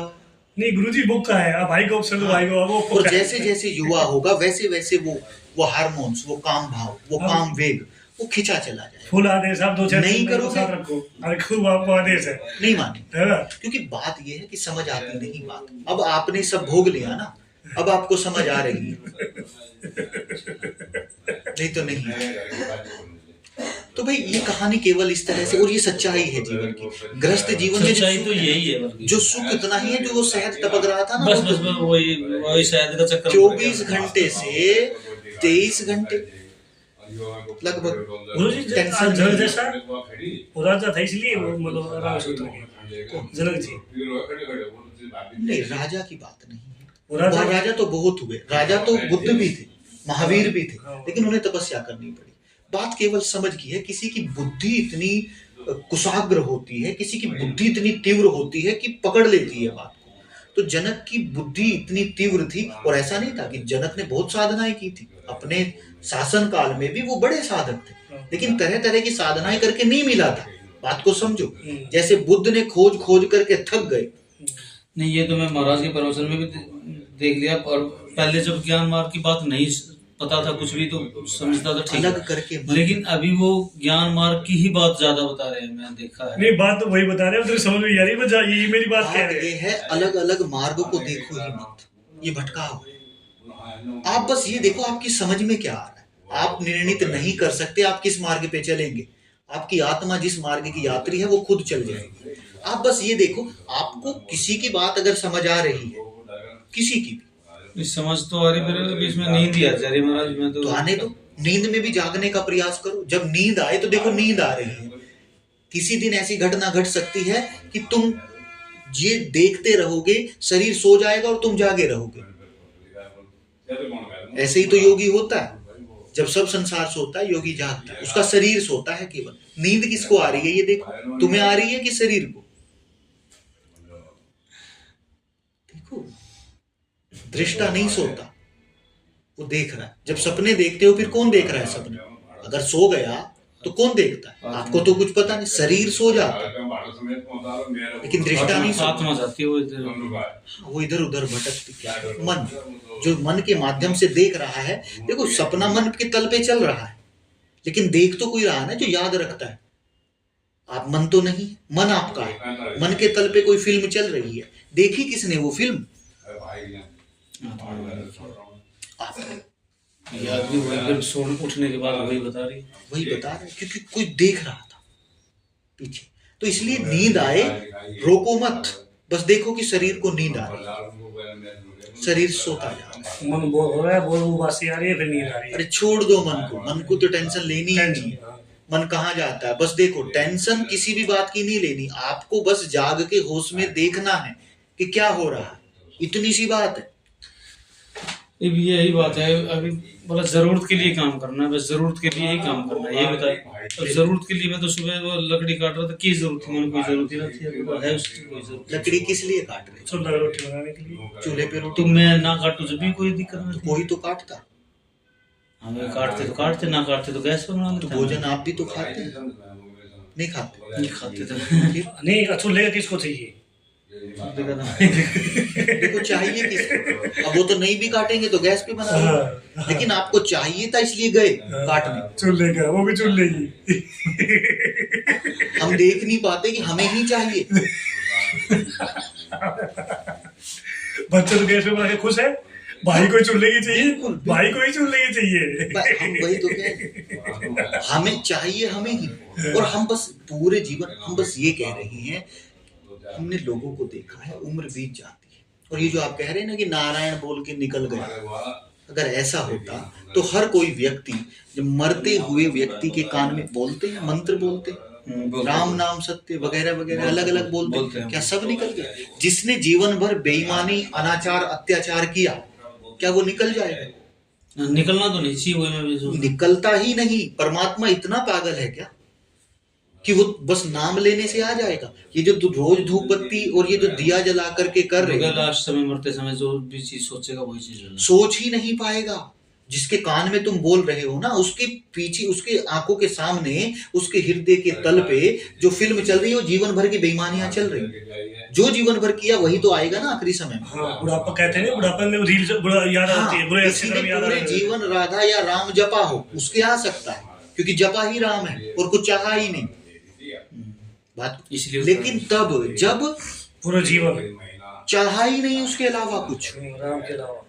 नहीं गुरुजी बुक का है, अब भाई को ऑप्शन दो, भाई को वो। और जैसे जैसे युवा होगा वैसे वैसे वो हार्मोन्स, वो काम भाव, वो काम वेग, वो खिंचा चला जाए। फुल आदेश आप 2-4 नहीं करोगे, साथ रखो। अरे खूब आपको आदेश है, नहीं माने। क्योंकि बात ये है कि समझ आती नहीं बात। अब आपने सब भोग लिया ना, अब आपको समझ आ रही है, नहीं तो नहीं। तो भाई ये कहानी केवल इस तरह से, और ये सच्चाई है जीवन की। गृहस्थ जीवन में सच्चाई तो यही है, जो सुख इतना ही है जो वो शहद टपक रहा था ना, बस वही शहद का चक्कर। 24 घंटे से 23 घंटे लगभग टेंशन जैसा राजा था, इसलिए वो मतलब आराम से उतर गया जनक जी। नहीं, राजा की बात नहीं है। राजा तो बहुत हुए, राजा तो बुद्ध भी थे, महावीर भी थे, लेकिन उन्हें तपस्या करनी पड़ी। बात केवल समझ की है। किसी की बुद्धि इतनी कुशाग्र होती है, किसी की बुद्धि इतनी तीव्र होती है कि पकड़ लेती है बात को। तो जनक की बुद्धि इतनी तीव्र थी, और ऐसा नहीं था कि जनक ने बहुत साधनाएं की थी। अपने शासन काल में भी वो बड़े साधक थे, लेकिन तरह तरह की साधनाएं करके नहीं मिला था। बात को समझो। जैसे बुद्ध ने खोज खोज करके थक गए। नहीं, ये तो मैं महाराज के प्रवचन में भी देख लिया। और पहले जब ज्ञान मार्ग की बात नहीं पता था, कुछ भी तो समझता था ठीक अलग करके, लेकिन अभी वो ज्ञान मार्ग की ही बात ज्यादा बता रहे हैं, मैं देखा है। नहीं बात तो वही बता रहे हैं, तो समझ में आ रही है। ये मेरी बात क्या है? ये है अलग अलग मार्ग को देखो ही मत, ये भटकाव है। आप बस ये देखो आपकी समझ में क्या आ रहा है। आप निर्णित नहीं कर सकते आप किस मार्ग पे चलेंगे। आपकी आत्मा जिस मार्ग की यात्री है वो खुद चल जाएगी। आप बस ये देखो, आपको किसी की बात अगर समझ आ रही है, किसी की भी समझ तो आ रही, फिर इसमें नींद ही आ जा रही महाराज। मैं तो आने दो, नींद में भी जागने का प्रयास करो। जब नींद आए तो देखो नींद आ रही है। किसी दिन ऐसी घटना घट सकती है कि तुम ये देखते रहोगे, शरीर सो जाएगा और तुम जागे रहोगे। ऐसे ही तो योगी होता है। जब सब संसार सोता है, योगी जागता है, उसका शरीर सोता है केवल। नींद किसको आ रही है ये देखो, तुम्हें आ रही है कि शरीर को? देखो, दृष्टा नहीं सोता, वो देख रहा है। जब सपने देखते हो फिर कौन देख रहा है सपने? अगर सो गया तो कौन देखता है? आपको तो कुछ पता नहीं, शरीर सो जाता है लेकिन दृष्टा नहीं सोता। आत्मा जाती है वो इधर उधर भटकती क्या? मन जो मन के माध्यम से देख रहा है, देखो सपना मन के तल पे चल रहा है लेकिन देख तो कोई रहा है ना जो याद रखता है। आप मन तो नहीं, मन आपका है। मन के तल पे कोई फिल्म चल रही है, देखी किसने वो फिल्म? आपने। याद भी वही सोने उठने के बाद वही बता रही वही बता रहे क्योंकि कोई देख रहा था पीछे। तो इसलिए नींद आए रोको मत, बस देखो कि शरीर को नींद आ रही है, शरीर सोता जा रहा है। मन बोर हो रहा है, बोर उबासी आ रही है, फिर नींद आ रही है। अरे छोड़ दो मन को, मन को तो टेंशन लेनी ही नहीं है। मन कहाँ जाता है? बस देखो, टेंशन किसी भी बात की नहीं लेनी, आपको बस जाग के होश में देखना है कि क्या हो रहा है, इतनी सी बात है। यही बात है। अभी बोला जरूरत के लिए काम करना है, बस जरूरत के लिए ही काम करना है, ये बताए। अब जरूरत के लिए मैं तो सुबह वो लकड़ी काट रहा था, की जरूरत थी? मैंने कोई जरूरत ही नहीं थी, है उसकी कोई जरूरत? लकड़ी किस लिए काट रहे? चूल्हा पे रोटी बनाने के लिए। चूल्हे पे रोटी तो मैं ना काटू जब भी कोई दिक्कत नहीं थी। कोई तो काटता। हमें काटते तो काटते, ना काटते तो गैस पे बना तो लेते। भोजन आप भी तो खाते हैं? नहीं खाते? नहीं खाते तो नहीं, चूल्हे किसको चाहिए? देखो चाहिए किसको? अब वो तो नहीं भी काटेंगे तो गैस पे बना लेंगे, लेकिन आपको चाहिए था इसलिए गए काटने। चूल्हे का, वो भी चूल्हे ही। हम देख नहीं पाते कि हमें ही चाहिए। बच्चे तो गैस पे बना के खुश है, भाई को चूल्हे की चाहिए, भाई को ही चूल्हे की चाहिए। हम वही तो कह रहे हैं, हमें चाहिए हमें ही। और हम बस पूरे जीवन हम बस ये कह रहे हैं, हमने लोगों को देखा है, उम्र बीत जाती है। और ये जो आप कह रहे हैं ना कि नारायण बोल के निकल गया, अगर ऐसा होता तो हर कोई व्यक्ति जब मरते हुए व्यक्ति के कान में बोलते हैं, मंत्र बोलते हैं, राम नाम सत्य वगैरह वगैरह अलग अलग बोलते हैं, क्या सब निकल गया? जिसने जीवन भर बेईमानी, अनाचार, अत्याचार किया, क्या वो निकल जाएगा? निकलना तो नहीं चाहिए, वही मैं भी सोच। निकलता ही नहीं। परमात्मा इतना पागल है क्या कि वो बस नाम लेने से आ जाएगा? ये जो रोज धूप बत्ती और ये जो दिया जला करके कर रहे हैं, लास्ट समय मरते समय जो भी चीज सोचेगा वही चीज होगा। सोच ही नहीं पाएगा। जिसके कान में तुम बोल रहे हो ना, उसके पीछे, उसके आंखों के सामने, उसके हृदय के तल पे जो फिल्म चल रही है, वो जीवन भर की बेईमानियां चल रही है। जो जीवन भर किया वही तो आएगा ना आखिरी समय में। हाँ, बुढ़ापा कहते हैं, बुढ़ापा में रील याद आती है, बुरे किसी ने पूरे जीवन राधा या राम जपा हो, उसके आ सकता है, क्योंकि जपा ही राम है और कुछ चाहा ही नहीं बात। इसलिए लेकिन तब जब पूरा जीवन चाहा ही नहीं उसके अलावा कुछ, राम के अलावा,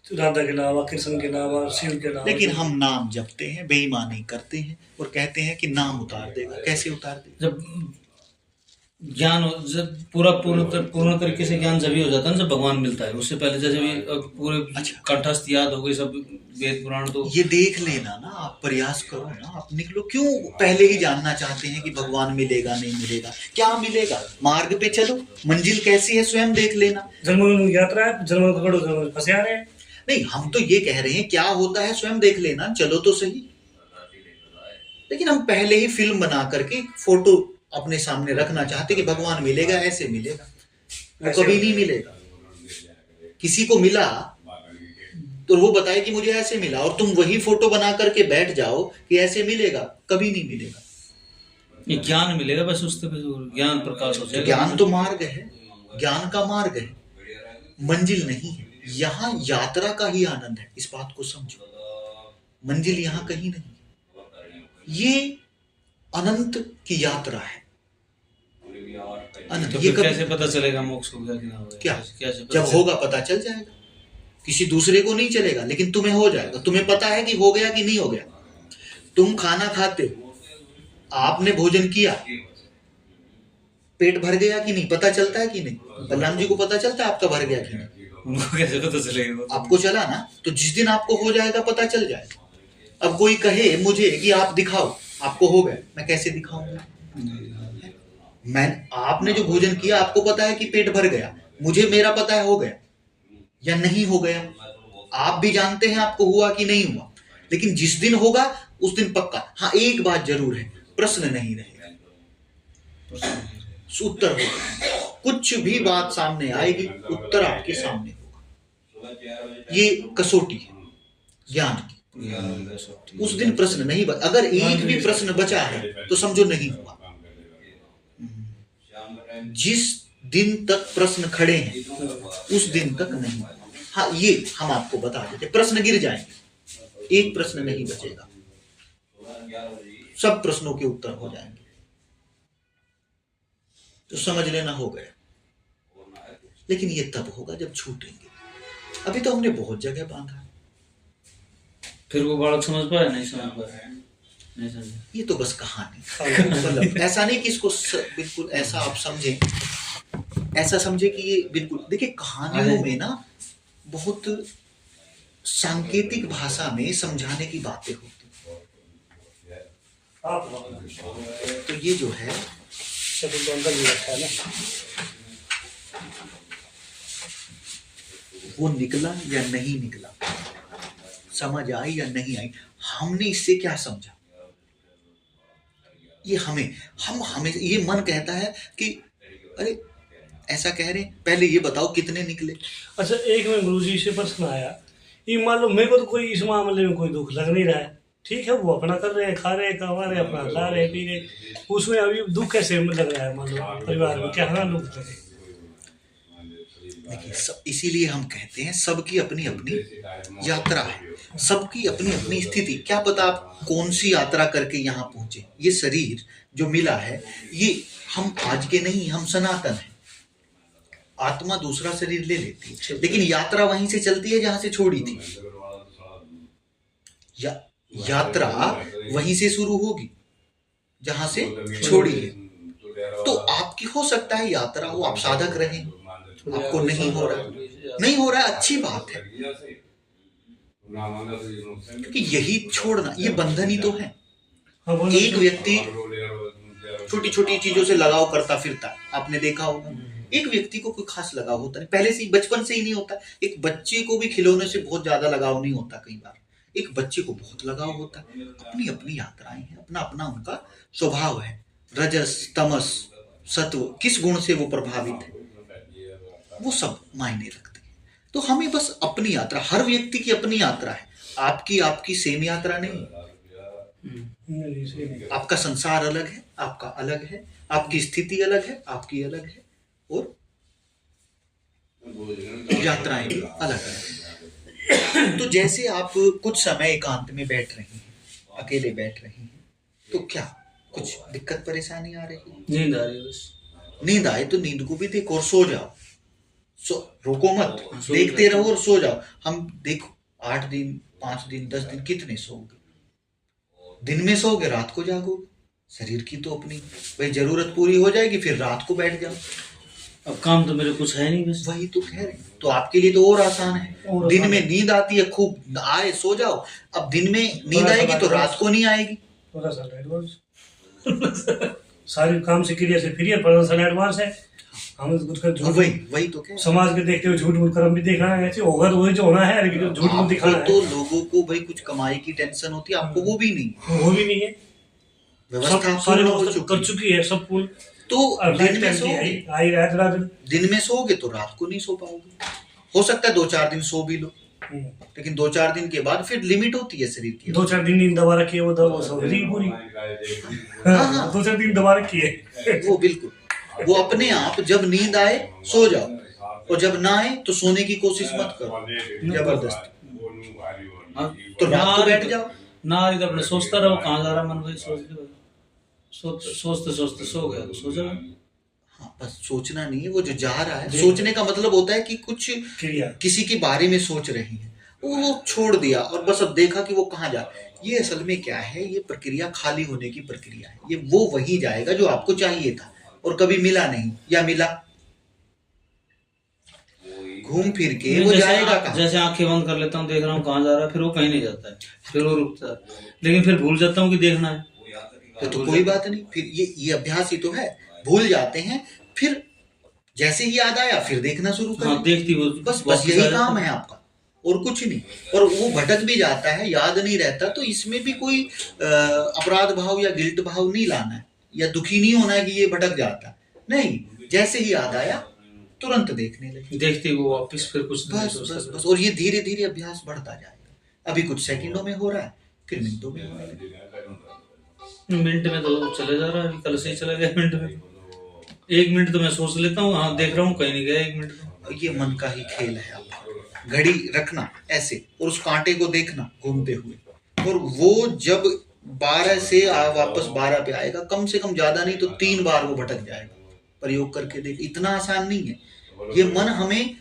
राधा के अलावा, कृष्ण के अलावा, शिव के अलावा, लेकिन हम नाम जपते हैं, बेईमानी करते हैं और कहते हैं कि नाम उतार देगा। कैसे उतार देगा? जब ज्ञान जब पूर्ण तरीके से ज्ञान जब ही हो जाता है ना, जब भगवान मिलता है। उससे पहले जैसे भी पूरे कंठस्थ याद हो गई सब वेद पुराण, तो ये देख लेना ना, आप प्रयास करो ना, आप निकलो। क्यों पहले ही जानना चाहते हैं कि भगवान मिलेगा नहीं मिलेगा? क्या मिलेगा? मार्ग पे चलो, मंजिल कैसी है स्वयं देख लेना। जन्म यात्रा है, जन्म पकड़ो, जन्म फंसे आ रहे हैं। नहीं, हम तो ये कह रहे हैं क्या होता है स्वयं देख लेना, चलो तो सही। लेकिन हम पहले ही फिल्म बना करके फोटो अपने सामने रखना चाहते कि भगवान मिलेगा, ऐसे मिलेगा, वो कभी नहीं मिलेगा। किसी को मिला तो वो बताए कि मुझे ऐसे मिला, और तुम वही फोटो बना करके बैठ जाओ कि ऐसे मिलेगा, कभी नहीं मिलेगा। ये ज्ञान मिलेगा बस, उससे ज्ञान प्रकाश हो जाएगा। ज्ञान तो मार्ग है, ज्ञान का मार्ग है, मंजिल नहीं है। यहाँ यात्रा का ही आनंद है, इस बात को समझो। मंजिल यहाँ कहीं नहीं, ये अनंत की यात्रा है। अनंत। तो ये कैसे पता चलेगा मोक्ष हो गया कि ना हो गया? क्या जब होगा पता चल जाएगा। किसी दूसरे को नहीं चलेगा, लेकिन तुम्हें हो जाएगा। तुम्हें पता है कि हो गया कि नहीं हो गया। तुम खाना खाते हो, आपने भोजन किया, पेट भर गया कि नहीं, पता चलता है कि नहीं? बलराम जी को पता चलता है आपका भर गया कि नहीं? उनको कैसे पता चलेगा? आपको चला ना, तो जिस दिन आपको हो जाएगा पता चल जाएगा। अब कोई कहे मुझे कि आप दिखाओ, आपको हो गया, मैं कैसे दिखाऊंगा? आपने जो भोजन किया आपको पता है कि पेट भर गया, मुझे मेरा पता है हो गया या नहीं हो गया। आप भी जानते हैं आपको हुआ कि नहीं हुआ, लेकिन जिस दिन होगा उस दिन पक्का। हाँ, एक बात जरूर है, प्रश्न नहीं रहेगा, उत्तर होगा। कुछ भी बात सामने आएगी, उत्तर आपके सामने होगा। ये कसौटी है ज्ञान की। उस दिन प्रश्न नहीं अगर एक भी प्रश्न बचा है तो समझो नहीं हुआ। जिस दिन तक प्रश्न खड़े हैं उस दिन तक नहीं। हाँ, ये हम आपको बता देते, प्रश्न गिर जाएंगे, एक प्रश्न नहीं बचेगा, सब प्रश्नों के उत्तर हो जाएंगे, तो समझ लेना हो गया। लेकिन ये तब होगा जब छूटेंगे। अभी तो हमने बहुत जगह बांधा, फिर वो बालक समझ पाया नहीं, समझ पाया नहीं समझा। ये तो बस कहानी मतलब ऐसा नहीं कि इसको बिल्कुल ऐसा आप समझे, ऐसा समझे कि ये बिल्कुल। देखिए कहानियों में ना बहुत सांकेतिक भाषा में समझाने की बातें होती, तो ये जो है वो निकला या नहीं निकला, समझ आई या नहीं आई, हमने इससे क्या समझा, ये हमें ये मन कहता है कि अरे ऐसा कह रहे हैं, पहले ये बताओ कितने निकले। अच्छा, एक में गुरुजी से प्रश्न आया, ये मान लो मेरे को तो कोई इस मामले में कोई दुख लग नहीं रहा है, ठीक है, वो अपना कर रहे हैं, खा रहे हैं, कमा रहे हैं, अपना ला रहे हैं, पी रहे, उसमें अभी दुख कैसे लग रहा है, मान लो परिवार में क्या दुख लगे। देखिए इसीलिए हम कहते हैं सबकी अपनी अपनी यात्रा है, सबकी अपनी अपनी स्थिति। क्या पता आप कौन सी यात्रा करके यहाँ पहुंचे। ये शरीर जो मिला है ये हम आज के नहीं, हम सनातन हैं। आत्मा दूसरा शरीर ले लेती है, लेकिन यात्रा वहीं से चलती है जहां से छोड़ी थी। यात्रा वहीं से शुरू होगी जहां से छोड़ी है। तो आपकी हो सकता है यात्रा हो, आप साधक रहें, आपको नहीं हो रहा है, अच्छी बात है, कि यही छोड़ना ये बंधन ही तो है। एक व्यक्ति छोटी छोटी चीजों से लगाव करता फिरता है, आपने देखा होगा। एक व्यक्ति को कोई खास लगाव होता नहीं, पहले से ही, बचपन से ही नहीं होता। एक बच्चे को भी खिलौने से बहुत ज्यादा लगाव नहीं होता, कई बार एक बच्चे को बहुत लगाव होता है। अपनी अपनी यात्राएं हैं, अपना अपना उनका स्वभाव है, रजस तमस सत्व, किस गुण से वो प्रभावित है, वो सब मायने रखते हैं। तो हमें बस अपनी यात्रा, हर व्यक्ति की अपनी यात्रा है, आपकी सेम यात्रा नहीं। आपका संसार अलग है, आपका अलग है, आपकी स्थिति अलग है, आपकी अलग है, और यात्राएं भी अलग अलग। तो जैसे आप कुछ समय एकांत में बैठ रहे हैं, अकेले बैठ रहे हैं, तो क्या कुछ दिक्कत परेशानी आ रही है? नींद आ रही है बस। नींद आए तो नींद को भी देखो और सो जाओ, रोको मत, देखते रहो और सो जाओ। हम देखो 8 दिन 5 दिन 10 दिन कितने सोओगे? दिन में सोओगे, रात को जागोगे। शरीर की तो अपनी भाई जरूरत पूरी हो जाएगी, फिर रात को बैठ जाओ। अब काम तो मेरे कुछ है नहीं, बस वही तो कह रहे हैं। तो आपके लिए तो और आसान है, दिन में नींद आती है, खूब आए सो जाओ। अब दिन में नींद आएगी तो रात को नहीं आएगी। थोड़ा सा एडवांस सारे काम से क्रिया से फ्री है, पर एडवांस है। हम कुछ कर झूठ, वही तो कह, समाज के देखते हुए झूठ मूठ कर्म भी दिखाना है, ऐसे होगा तो वही जो होना है, लेकिन झूठ मूठ दिखाना है। तो लोगों को भाई कुछ कमाई की टेंशन होती है, आपको वो भी नहीं, वो भी नहीं है। व्यवस्था सारे लोग कर चुकी है सब पूर्ण। तो दिन में सोओगे तो रात को नहीं सो पाओगे। हो सकता है 2-4 दिन सो भी लो, लेकिन 2-4 दिन के बाद फिर लिमिट होती है शरीर की। 2-4 दिन नींद दबा रखी है, वो दवा सो रही पूरी। 2-4 दिन दबा रखी है वो, बिल्कुल वो अपने आप। जब नींद आए सो जाओ, और जब ना आए तो सोने की कोशिश मत करो जबरदस्ती, तो रात को बैठ जाओ। ना तो अपने सोचता रहो, कहाँ जा रहा मन, वही सोचते सोचते सो गया, सो जाओ। हाँ, बस सोचना नहीं है, वो जो जा रहा है, सोचने का मतलब होता है कि कुछ किसी के बारे में सोच रहे हैं, वो छोड़ दिया और बस अब देखा कि वो कहाँ जा रहा है। ये असल में क्या है, ये प्रक्रिया खाली होने की प्रक्रिया है। ये वो वही जाएगा जो आपको चाहिए था और कभी मिला नहीं, या मिला घूम फिर के वो जाएगा कहाँ? जैसे आंखें बंद कर लेता हूँ, देख रहा हूँ कहाँ जा रहा है, फिर वो कहीं नहीं जाता है, फिर वो रुकता है, लेकिन फिर भूल जाता हूँ कि देखना है। तो कोई बात नहीं, फिर ये अभ्यास ही तो है। भूल जाते हैं, फिर जैसे ही याद आया फिर देखना शुरू करें। हाँ, देखती वो बस यही काम है आपका, और कुछ नहीं। और वो भटक भी जाता है, याद नहीं रहता, तो इसमें भी कोई अपराध भाव या गिल्ट भाव नहीं लाना है, या दुखी नहीं होना है कि ये भटक जाता है। नहीं, जैसे ही याद आया तुरंत देखने लगे, देखती वो वापस फिर कुछ बस। और ये धीरे धीरे अभ्यास बढ़ता जाएगा। अभी कुछ सेकंडों में हो रहा है, फिर मिनटों में होने लगेगा। मिनट में तो चले जा रहा है, अभी कल से ही चला गया मिनट में। 1 मिनट तो मैं सोच लेता हूँ, हाँ देख रहा हूँ कहीं नहीं गया 1 मिनट तो। ये मन का ही खेल है। अब घड़ी रखना ऐसे और उस कांटे को देखना घूमते हुए, और वो जब 12 से वापस 12 पे आएगा, कम से कम ज्यादा नहीं तो 3 बार वो भटक जाएगा। प्रयोग करके देख, इतना आसान नहीं है। ये मन हमें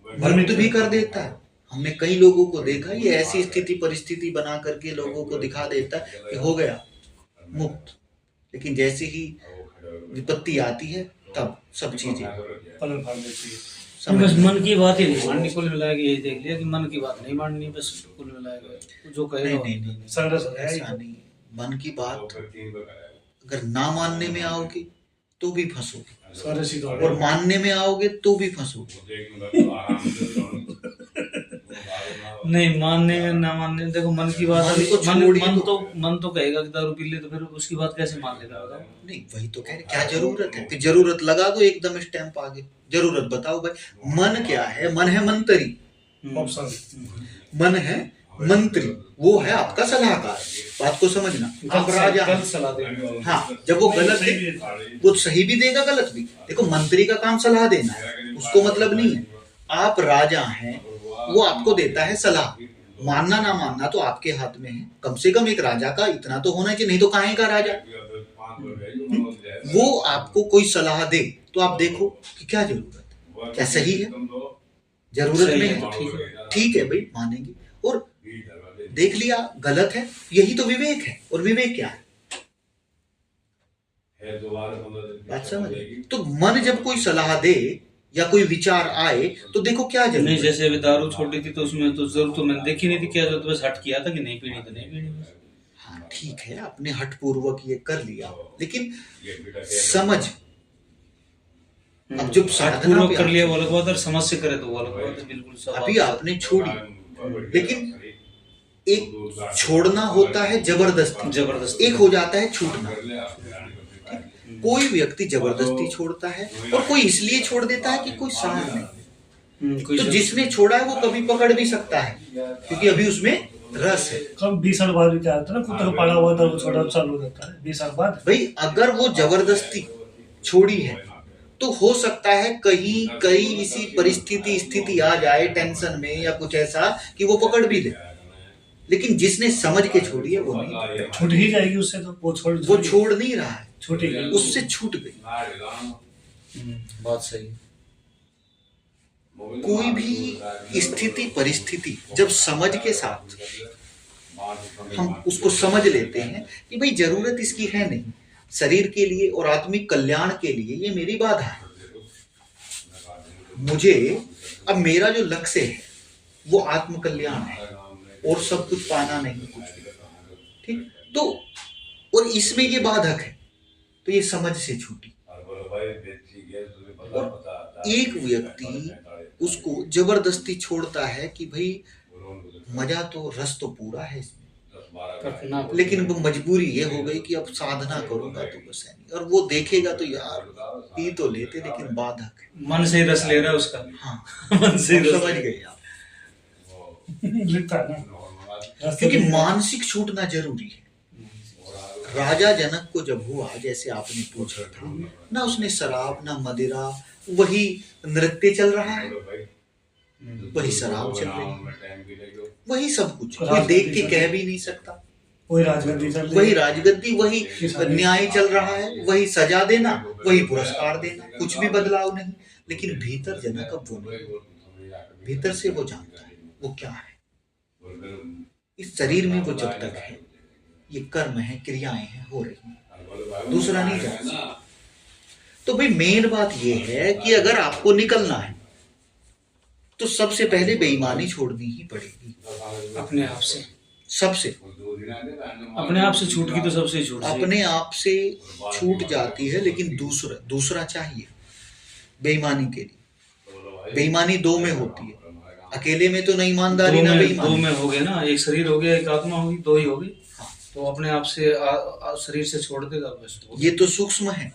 भ्रमित भी कर देता है। हमने कई लोगों को देखा, ये ऐसी स्थिति परिस्थिति बना करके लोगों को दिखा देता है कि हो गया मुक्त, लेकिन जैसे ही विपत्ति आती है तब सब चीजें पलट फाड़ देती है। बस मन की बात ही नहीं माननी, कुल मिला के यही देख लिया कि मन की बात नहीं माननी, बस कुल मिला के जो कहेगा। नहीं, संघर्ष है ऐसा नहीं। मन की बात अगर ना मानने में आओगे तो भी फंसोगे, सारे सीधा और मानने में आओगे तो भी फंसोगे। नहीं मानने में ना मानने में, देखो मन की बात मन को मन छोड़िए मन तो कहेगा कि दारू पी ले, तो फिर उसकी बात कैसे मान लेगा बताओ। नहीं, वही तो कह रहे, क्या जरूरत है? फिर जरूरत लगा दो एकदम स्टैंप आगे, जरूरत बताओ भाई। मन क्या है? मन है मंत्री, ऑप्शन मन है मंत्री, वो है आपका सलाहकार। बात को समझना। अब राजा गलत सलाह देंगे। हाँ, जब वो गलत है वो सही भी देगा गलत भी। देखो मंत्री का काम सलाह देना है, उसको मतलब नहीं है। आप राजा हैं, वो आपको देता है सलाह, मानना ना मानना तो आपके हाथ में है। कम से कम एक राजा का इतना तो होना चाहिए, नहीं तो काहे का राजा। वो आपको कोई सलाह दे तो आप देखो कि क्या जरूरत है, क्या सही है, जरूरत नहीं है तो ठीक है भाई मानेंगे। और देख लिया गलत है, यही तो विवेक है। और विवेक क्या है? बात समझ? तो मन जब कोई सलाह दे या कोई विचार आए तो देखो क्या जरूरत नहीं, जैसे अभी दारू छोड़ी थी तो उसमें तो जरूरत तो मैंने देखी नहीं थी, क्या जरूरत, बस हट किया था कि नहीं पीनी तो नहीं पीनी बस। हाँ ठीक है, आपने हट पूर्वक ये कर लिया, लेकिन समझ अब जब साधना पूर्वक कर लिया वो अलग बात है, समझ से करे तो वो अलग बात है, बिल्कुल। अभी आपने छोड़ी, लेकिन एक छोड़ना होता है जबरदस्ती, एक हो जाता है छूटना। कोई व्यक्ति जबरदस्ती छोड़ता है और कोई इसलिए छोड़ देता है कि कोई सार नहीं। तो जिसने छोड़ा है वो कभी पकड़ भी सकता है, क्योंकि अभी उसमें रस है। कब 20 साल बाद क्या आता है ना, कुत्ते को पाला हुआ था वो छोटा चालू रहता है 20 साल बाद। भाई अगर वो जबरदस्ती छोड़ी है तो हो सकता है कहीं कहीं इसी परिस्थिति स्थिति आ जाए टेंशन में या कुछ ऐसा कि वो पकड़ भी ले, लेकिन जिसने समझ के छोड़ी है वो नहीं, छूट ही जाएगी उससे। तो वो छोड़ नहीं रहा है, छूटी गई, उससे छूट गई। बात सही। कोई भी स्थिति परिस्थिति जब समझ के साथ हम उसको समझ लेते हैं कि भाई जरूरत इसकी है नहीं, शरीर के लिए और आत्मिक कल्याण के लिए ये मेरी बाधा है, मुझे अब मेरा जो लक्ष्य है वो आत्म कल्याण है और सब कुछ पाना नहीं कुछ भी, ठीक। तो और इसमें ये बाधक है तो ये समझ से छूटी। और एक व्यक्ति उसको जबरदस्ती छोड़ता है कि भाई मजा तो रस तो पूरा है इसमें, लेकिन वो मजबूरी ये हो गई कि अब साधना करूंगा तो बस है नहीं। और वो देखेगा तो यार पी तो लेते लेकिन बाधक है, मन से ही रस ले रहा है उसका। हाँ मन से ही समझ गए आप। लेता है ना, क्योंकि मानसिक छूटना जरूरी है। राजा जनक को जब हुआ, जैसे आपने पूछा था ना, उसने शराब ना मदिरा, वही नृत्य चल रहा है, वही शराब चल रही है, वही सब कुछ, कोई देख के कह भी नहीं सकता। वही राजगद्दी चल रही है, वही राजगद्दी, वही न्याय चल रहा है, वही सजा देना, वही पुरस्कार देना, कुछ भी बदलाव नहीं। लेकिन भीतर जनक अब वो नहीं, भीतर से वो जानता है वो क्या है। इस शरीर में वो जब तक है, ये कर्म है, क्रियाएं हैं, हो रही हैं, दूसरा नहीं जानता। तो भाई मेन बात ये है कि अगर आपको निकलना है तो सबसे पहले बेईमानी छोड़नी ही पड़ेगी अपने आप से, सबसे। अपने आप से छूट की तो सबसे छूट अपने आप से छूट जाती है, लेकिन दूसरा चाहिए बेईमानी के लिए। बेईमानी दो में होती है, अकेले में तो नहीं ईमानदारी ना बेईमानी। दो में हो गए ना, एक शरीर हो गया, एक आत्मा होगी, दो ही हो गई। तो अपने आप से शरीर से छोड़ देगा बस। ये तो सूक्ष्म है,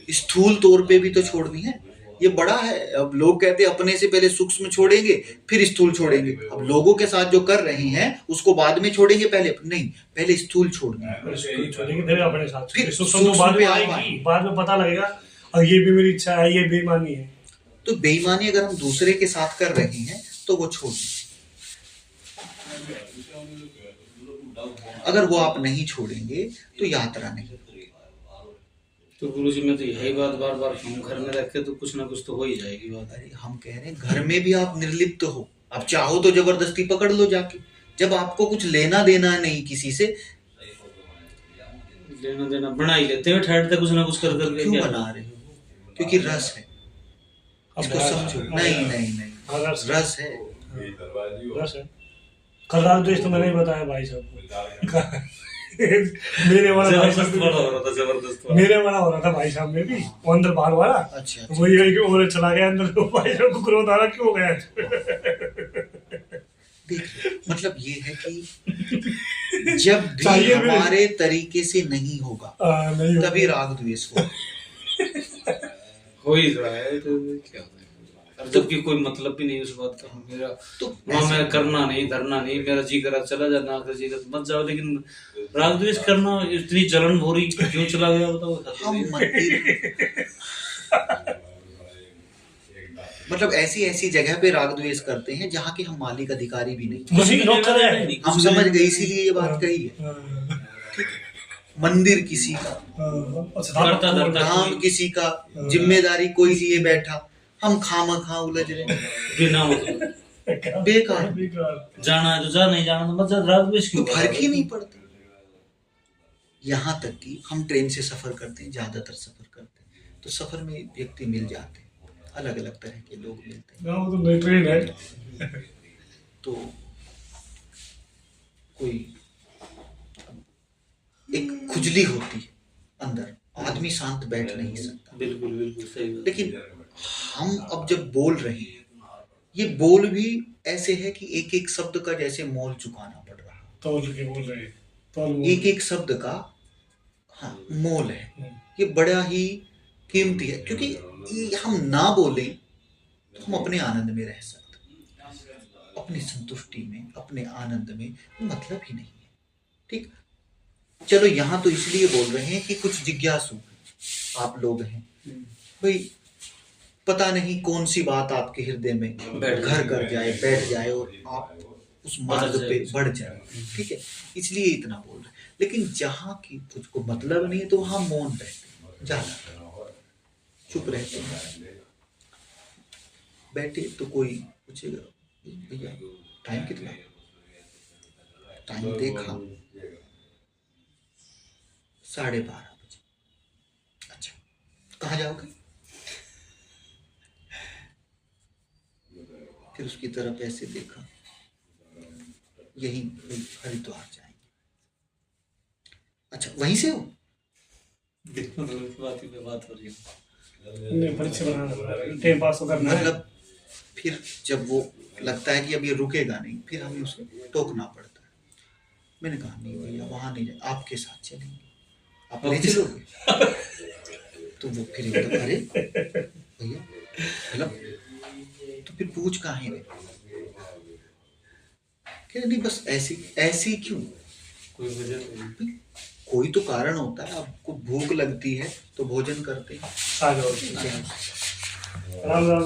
स्थूल तौर पे भी तो छोड़नी है। ये बड़ा है। अब लोग कहते हैं अपने से पहले सूक्ष्म छोड़ेंगे फिर स्थूल छोड़ेंगे। अब लोगों के साथ जो कर रहे हैं उसको बाद में छोड़ेंगे, पहले नहीं, पहले स्थूल छोड़ना, छोड़ेंगे फिर अपने साथ, फिर सूक्ष्म तो बाद में आएगी, बाद में पता लगेगा और ये भी मेरी इच्छा है, ये बेईमानी है। तो बेईमानी अगर हम दूसरे के साथ कर रहे हैं तो वो छोड़ दें। अगर वो आप नहीं छोड़ेंगे तो यात्रा नहीं। तो गुरुजी मैं तो यही बात बार बार हम घर में रखे तो कुछ ना कुछ तो हो ही जाएगी बात। अरे हम कह रहे हैं घर में भी आप निर्लिप्त हो, आप चाहो तो जबरदस्ती पकड़ लो जाके, जब आपको कुछ लेना देना नहीं किसी से। लेना देना बना ही लेते हो, ठहरते कुछ ना कुछ कर करके। क्यों बना रहे हो? क्योंकि रस है, इसको समझो। नहीं नहीं नहीं, रस है, रस है। कल रात द्वेष तो मैंने ही बताया भाई साहब को। मेरे वाला भाई साहब जबरदस्त मेरे वाला हो रहा था भाई साहब में भी, वो अंदर बाहर वाला। अच्छा वही है कि और चला गया अंदर, तो भाई साहब को क्रोध आ रहा, क्यों गया? देखिए मतलब ये है कि जब भी हमारे तरीके से नहीं होगा तभी राग द्वेष होगा। हो ही रहा है तो क्या होगा? जबकि कोई मतलब भी नहीं उस बात का। मेरा तो वहाँ मैं करना नहीं, धरना नहीं, मेरा जी करा चला जा, ना जी करा मत जाओ, लेकिन राग द्वेष करना इतनी जलन भोरी क्यों चला गया बताओ? हम मतलब ऐसी ऐसी जगह पे राग द्वेष करते हैं जहाँ के हम मालिक अधिकारी भी नहीं। हम समझ गए, इसीलिए ये बात कही है। मंदिर किसी का, धाम किसी का, जिम्मेदारी कोई लिए बैठा, हम खामखा उलझ रहे हैं बिना मतलब बेकार। जाना है तो जा, नहीं जाना तो मत जा। राग द्वेष क्यों? फर्क ही नहीं पड़ता। यहाँ तक कि हम ट्रेन से सफर करते हैं, ज्यादातर सफर करते हैं, तो सफर में व्यक्ति मिल जाते हैं, अलग अलग तरह के लोग मिलते हैं। वो तो नई ट्रेन है। तो कोई एक खुजली होती है अंदर, आदमी शांत बैठ नहीं सकता। बिल्कुल बिल्कुल सही बात। लेकिन हम अब जब बोल रहे हैं, ये बोल भी ऐसे है कि एक एक शब्द का जैसे मोल चुकाना पड़ रहा है। तौल के बोल रहे हैं, एक एक शब्द का हाँ मोल है। ये बड़ा ही कीमती है, क्योंकि ये हम ना बोलें तो हम अपने आनंद में रह सकते हैं, अपनी संतुष्टि में, अपने आनंद में मतलब ही नहीं है। ठीक, चलो यहाँ तो इसलिए बोल रहे हैं कि कुछ जिज्ञासु आप लोग हैं भाई, पता नहीं कौन सी बात आपके हृदय में घर कर जाए, बैठ जाए और आप उस मार्ग पे बढ़ जाए। ठीक है, इसलिए इतना बोल रहे हैं। लेकिन जहाँ की कुछ को मतलब नहीं है तो वहां मौन रहते हैं, ज्यादा चुप रहते हैं। बैठे तो कोई पूछेगा भैया टाइम कितना, टाइम देखा 12:30 बजे। अच्छा कहाँ जाओगे? फिर उसकी तरफ ऐसे देखा, यही हरिद्वार जाएंगे। अच्छा वहीं से हो? बात हो रही है, परीक्षा बनाना, टाइम पास करना है। मतलब फिर जब वो लगता है कि अब ये रुकेगा नहीं, फिर हमें उसे टोकना पड़ता है। मैंने कहा नहीं भैया वहां नहीं जाए, आपके साथ चलेंगे, आप ले चलोगे? तो वो फिर एकदम अरे भैया मतलब तो फिर पूछ काहे रहे? नहीं बस ऐसी क्यों, कोई वजह नहीं, कोई तो कारण होता है। आपको भूख लगती है तो भोजन करते हैं। राम राम।